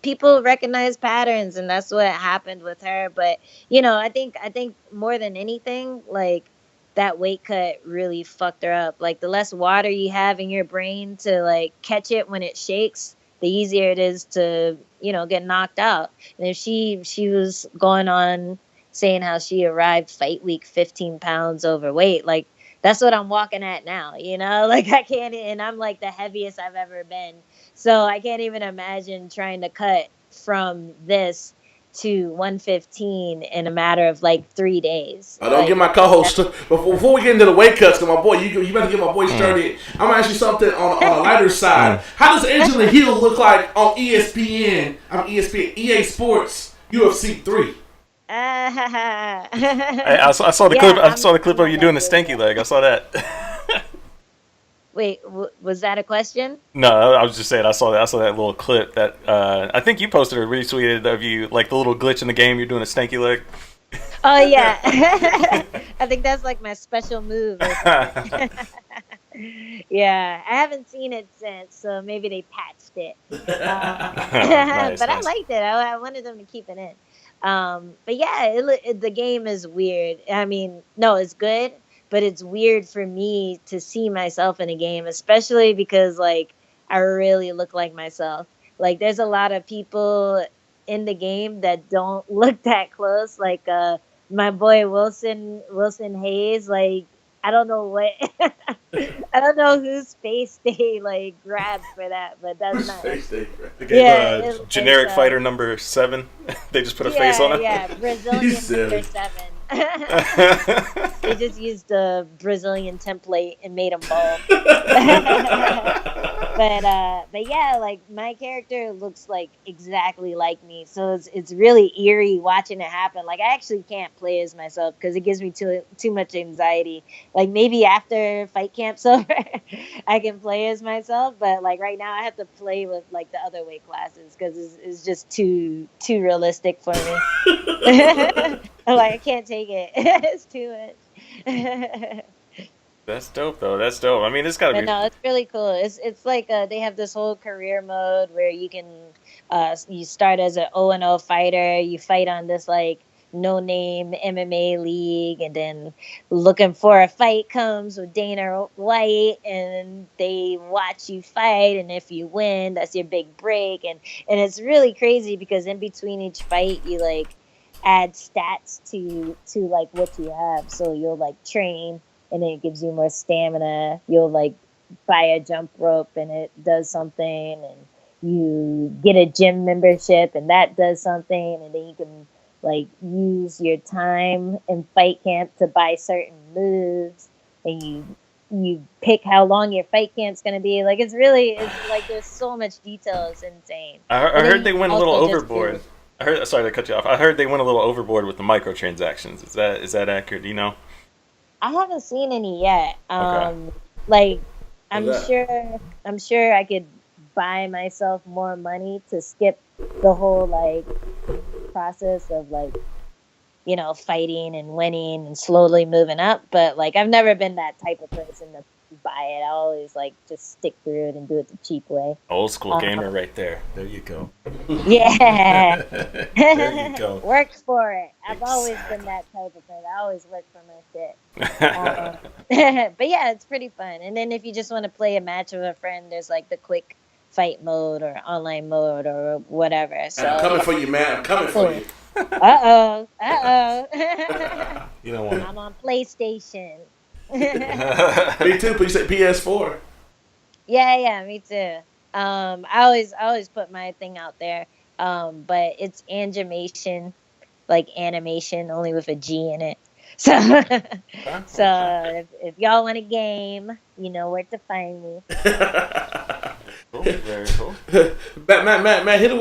people recognize patterns, and that's what happened with her. But I think more than anything, like that weight cut really fucked her up. Like the less water you have in your brain to like catch it when it shakes, the easier it is to get knocked out. And if she was going on saying how she arrived fight week 15 pounds overweight, like that's what I'm walking at now, like I can't, and I'm like the heaviest I've ever been. So I can't even imagine trying to cut from this to 115 in a matter of like 3 days. I don't get my co-host before we get into the weight cuts. Cause my boy, you better get my boy started. I'm gonna ask you something on a lighter side. How does Angela Hill look like on ESPN? EA Sports UFC 3. I saw the clip. I saw the clip of you doing the stanky leg. I saw that. Wait, was that a question? No, I was just saying I saw that little clip that I think you posted or retweeted of you, like the little glitch in the game. You're doing a stanky leg. Oh yeah, I think that's like my special move. Yeah, I haven't seen it since, so maybe they patched it. Nice, but I liked it. I wanted them to keep it in. But yeah, the game is weird. I mean, no, it's good, but it's weird for me to see myself in a game, especially because like I really look like myself. Like there's a lot of people in the game that don't look that close. Like my boy Wilson Hayes. Like I don't know what I don't know whose face they like grabbed for that, but that's nice. They gave generic fighter number 7. They just put a face on it. Yeah, Brazilian number 7. They just used the Brazilian template and made him bald. But yeah, like my character looks like exactly like me, so it's really eerie watching it happen. Like I actually can't play as myself because it gives me too much anxiety. Like maybe after fight camp's over, I can play as myself, but like right now I have to play with like the other weight classes because it's just too realistic for me. Like I can't take it. It's too much. That's dope, though. That's dope. I mean, it's gotta be. No, it's really cool. It's like they have this whole career mode where you can you start as an 0-0 fighter. You fight on this like no name MMA league, and then looking for a fight comes with Dana White, and they watch you fight, and if you win, that's your big break, and it's really crazy because in between each fight, you like add stats to like what you have. So you'll like train, and then it gives you more stamina. You'll like buy a jump rope and it does something, and you get a gym membership and that does something, and then you can like use your time in fight camp to buy certain moves, and you pick how long your fight camp's going to be. Like it's like there's so much detail. It's insane. I heard they went a little overboard. Sorry to cut you off. I heard they went a little overboard with the microtransactions. Is that accurate? Do you know? I haven't seen any yet. Okay. Like I'm sure I could buy myself more money to skip the whole like process of like, you know, fighting and winning and slowly moving up. But like I've never been that type of person to buy it. I always like just stick through it and do it the cheap way. Old school gamer right there. There you go. Yeah. There you go. Work for it. I've always been that type of thing. I always work for my shit. But yeah, it's pretty fun. And then if you just want to play a match with a friend, there's like the quick fight mode or online mode or whatever. So I'm coming for you, man. I'm coming for you. Uh-oh. You don't want I'm on PlayStation. Me too, but you said PS4. Yeah, me too. I always put my thing out there. But it's animation, like animation, only with a G in it. So, if y'all want a game, you know where to find me. Cool. Very cool. Matt, hit it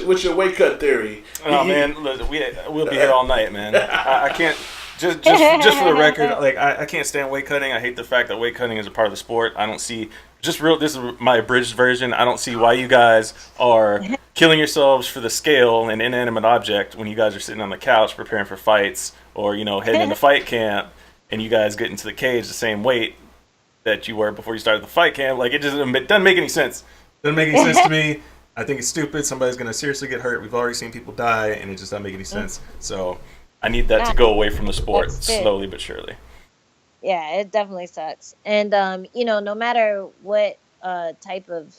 with your weight cut theory. Oh man, look, we'll be here all night, man. I can't. Just for the record, like I can't stand weight cutting. I hate the fact that weight cutting is a part of the sport. I don't see this is my abridged version. I don't see why you guys are killing yourselves for the scale and inanimate object when you guys are sitting on the couch preparing for fights or heading into fight camp and you guys get into the cage the same weight that you were before you started the fight camp. Like it doesn't make any sense. Doesn't make any sense to me. I think it's stupid. Somebody's gonna seriously get hurt. We've already seen people die, and it just doesn't make any sense. So I need that to go away from the sport slowly but surely. Yeah, it definitely sucks. And no matter what type of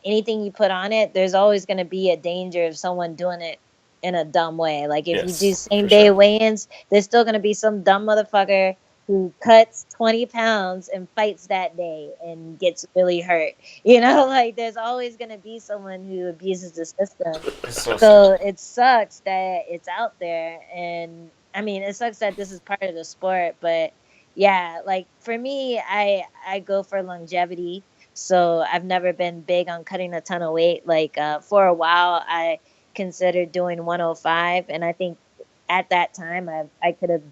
anything you put on it, there's always going to be a danger of someone doing it in a dumb way. Like if you do same day weigh-ins, there's still going to be some dumb motherfucker who cuts 20 pounds and fights that day and gets really hurt. Like there's always going to be someone who abuses the system. So it sucks that it's out there. And I mean, it sucks that this is part of the sport. But yeah, like for me, I go for longevity. So I've never been big on cutting a ton of weight. Like for a while, I considered doing 105. And I think at that time, I could have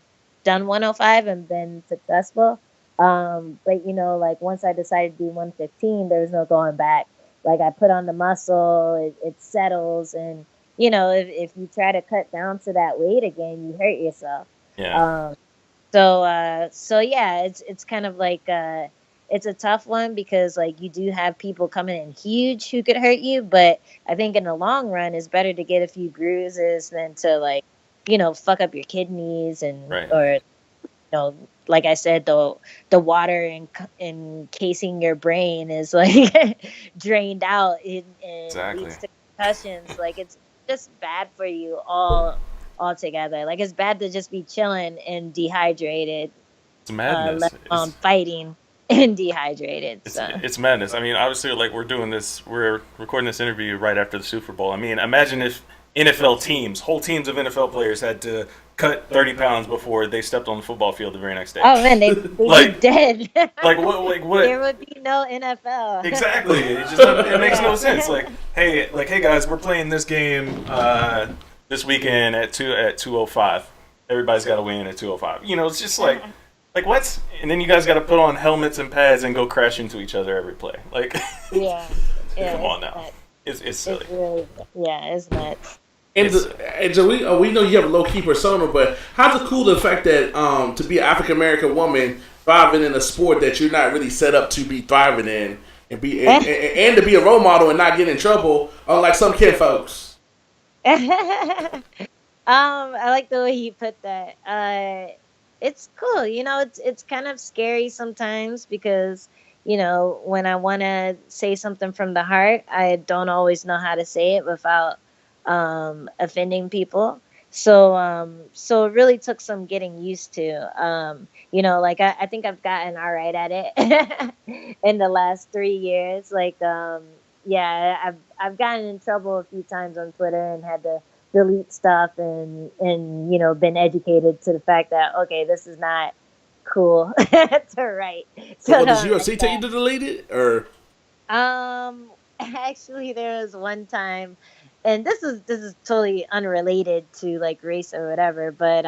done 105 and been successful. But like once I decided to do 115, there was no going back. Like I put on the muscle, it settles, and if you try to cut down to that weight again, you hurt yourself. Yeah. So yeah, it's kind of like it's a tough one because like you do have people coming in huge who could hurt you, but I think in the long run, it's better to get a few bruises than to like fuck up your kidneys and or like I said, the water encasing your brain is like drained out and leads to concussions. Like it's just bad for you altogether. Like it's bad to just be chilling and dehydrated. It's madness. Fighting and dehydrated. It's madness. I mean, obviously, like we're recording this interview right after the Super Bowl. I mean, imagine if whole teams of NFL players had to cut 30 pounds before they stepped on the football field the very next day. Oh man, they'd be dead. Like what? There would be no NFL. Exactly. It makes no sense. Like hey guys, we're playing this game this weekend at 2:05. Everybody's got to win at 2:05. It's just like what? And then you guys got to put on helmets and pads and go crash into each other every play. Like yeah. Come on now. It's silly. It's nuts. And so we know you have a low key persona, but how's it cool the fact that to be an African American woman thriving in a sport that you're not really set up to be thriving in and and to be a role model and not get in trouble, unlike some kid folks. I like the way you put that. It's cool. It's kind of scary sometimes because when I want to say something from the heart, I don't always know how to say it without offending people. So it really took some getting used to. Like I think I've gotten all right at it in the last 3 years. Like I've gotten in trouble a few times on Twitter and had to delete stuff and been educated to the fact that okay, this is not cool to write. So does UFC tell you to delete it or? Actually, there was one time, and this is totally unrelated to like race or whatever, but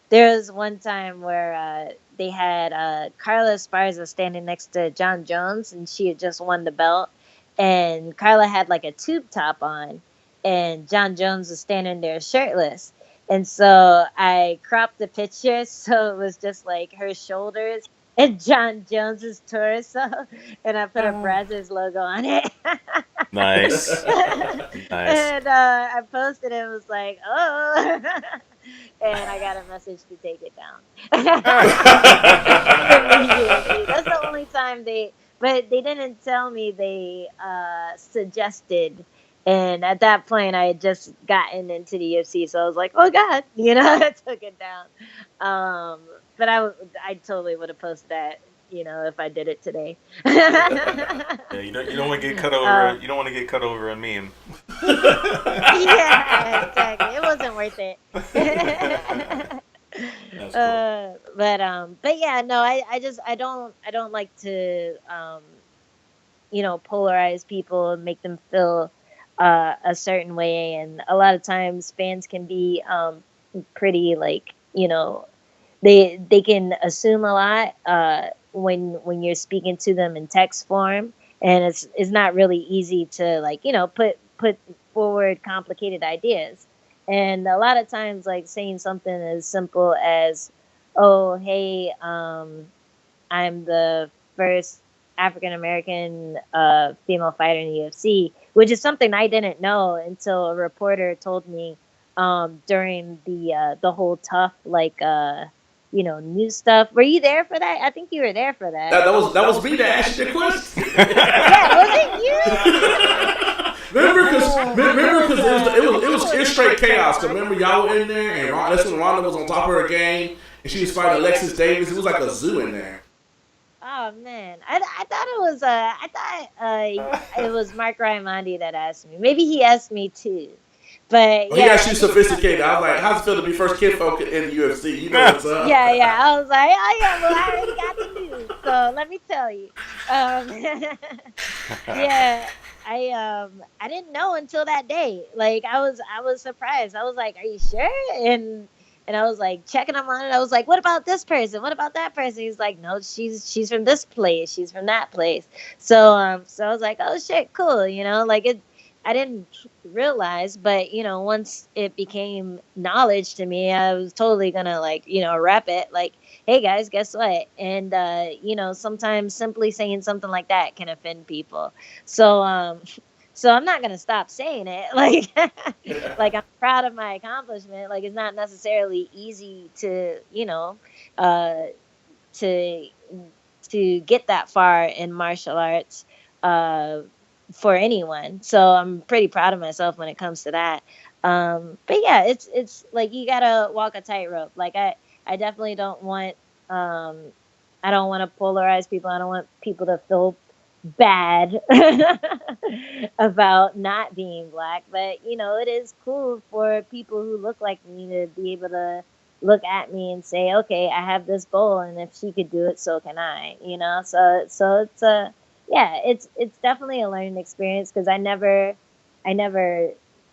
there was one time where they had Carla Esparza standing next to John Jones, and she had just won the belt, and Carla had like a tube top on, and John Jones was standing there shirtless. And so I cropped the picture so it was just like her shoulders and John Jones's torso, and I put a Brazzers logo on it. Nice. Nice. And I posted it. And was like, oh, and I got a message to take it down. Immediately. That's the only time but they didn't tell me. They suggested. And at that point, I had just gotten into the UFC, so I was like, "Oh God," I took it down. But I totally would have posted that, if I did it today. Yeah, you don't want to get cut over. You don't want to get cut over a meme. Yeah, exactly. It wasn't worth it. That's cool. But yeah, no, I don't like to polarize people and make them feel a certain way. And a lot of times fans can be pretty like, they can assume a lot when you're speaking to them in text form, and it's not really easy to like, put forward complicated ideas. And a lot of times, like saying something as simple as, "Oh, hey, I'm the first African American female fighter in the UFC," which is something I didn't know until a reporter told me during the whole tough news stuff. Were you there for that? I think you were there for that. That was me that asked you the question. Yeah, was it you? Remember, because it was straight chaos. 'Cause remember, y'all were in there, and that's when Ronda was on top of her game, and she was fighting Alexis Davis. It was like a zoo in there. Oh man, I thought it was Mark Raimondi that asked me. Maybe he asked me too. But He got you sophisticated. I was like, "How's it feel to be first kid folk in the UFC?" You know what's up? Yeah. I was like, "Oh yeah, well I already got the news, so let me tell you." Yeah, I didn't know until that day. Like I was surprised. I was like, "Are you sure?" And I was like checking him on it. I was like, "What about this person? What about that person?" He's like, "No, she's from this place. She's from that place." So I was like, "Oh shit, cool." Like it. I didn't realize, but once it became knowledge to me, I was totally gonna rep it. Like, "Hey guys, guess what?" And sometimes simply saying something like that can offend people. So I'm not gonna stop saying it. Like, like I'm proud of my accomplishment. Like it's not necessarily easy to uh, to get that far in martial arts. For anyone. So I'm pretty proud of myself when it comes to that. But yeah, it's like you gotta walk a tightrope. Like I definitely don't want I don't want to polarize people. I don't want people to feel bad about not being black. But it is cool for people who look like me to be able to look at me and say, "Okay, I have this goal, and if she could do it, so can I." So it's a yeah, it's definitely a learning experience because I never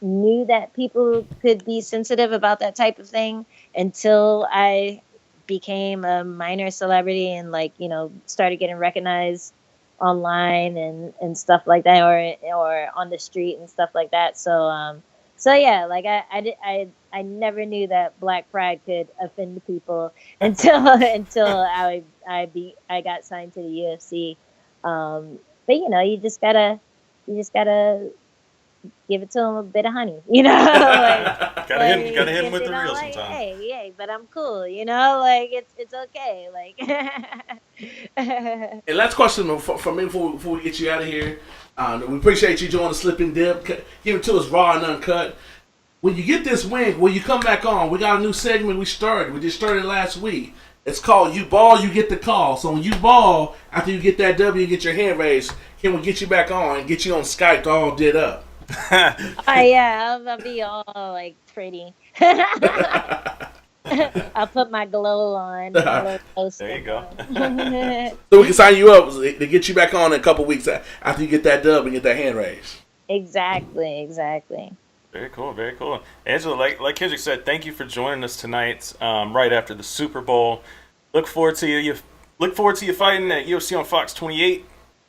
knew that people could be sensitive about that type of thing until I became a minor celebrity and started getting recognized online and stuff like that, or on the street and stuff like that. So yeah, like I never knew that Black Pride could offend people until I got signed to the UFC. But you just gotta give it to them a bit of honey, gotta hit him with the real like, sometimes. Hey, but I'm cool, like it's okay, like. And last question for me before we get you out of here. We appreciate you joining the Slip and Dip. Give it to us raw and uncut. When you get this win, when you come back on, we got a new segment we started. We just started last week. It's called You Ball, You Get the Call. So when you ball, after you get that W and get your hand raised, can we get you back on and get you on Skype all did up? Oh yeah, I'll be all like pretty. I'll put my glow on. There you go. So we can sign you up to get you back on in a couple weeks after you get that dub and get that hand raised. Exactly. Very cool, very cool. Angela, like Kendrick said, thank you for joining us tonight, right after the Super Bowl. Look forward to you fighting at UFC on Fox 28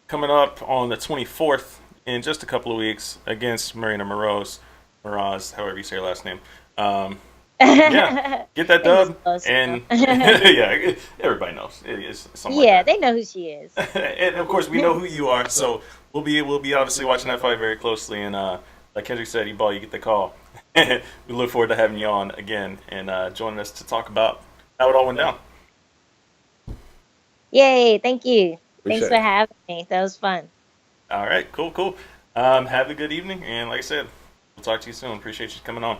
coming up on the 24th in just a couple of weeks against Marina Moroz, however you say her last name. Yeah, get that dub, close and yeah, everybody knows it is something. Yeah, like they know who she is. And of course, we know who you are, so we'll be obviously watching that fight very closely. And like Kendrick said, E-Ball, you get the call. We look forward to having you on again and joining us to talk about how it all went down. Yay! Thank you. Appreciate Thanks for it. having me. That was fun. All right, cool. Have a good evening, and like I said, we'll talk to you soon. Appreciate you coming on.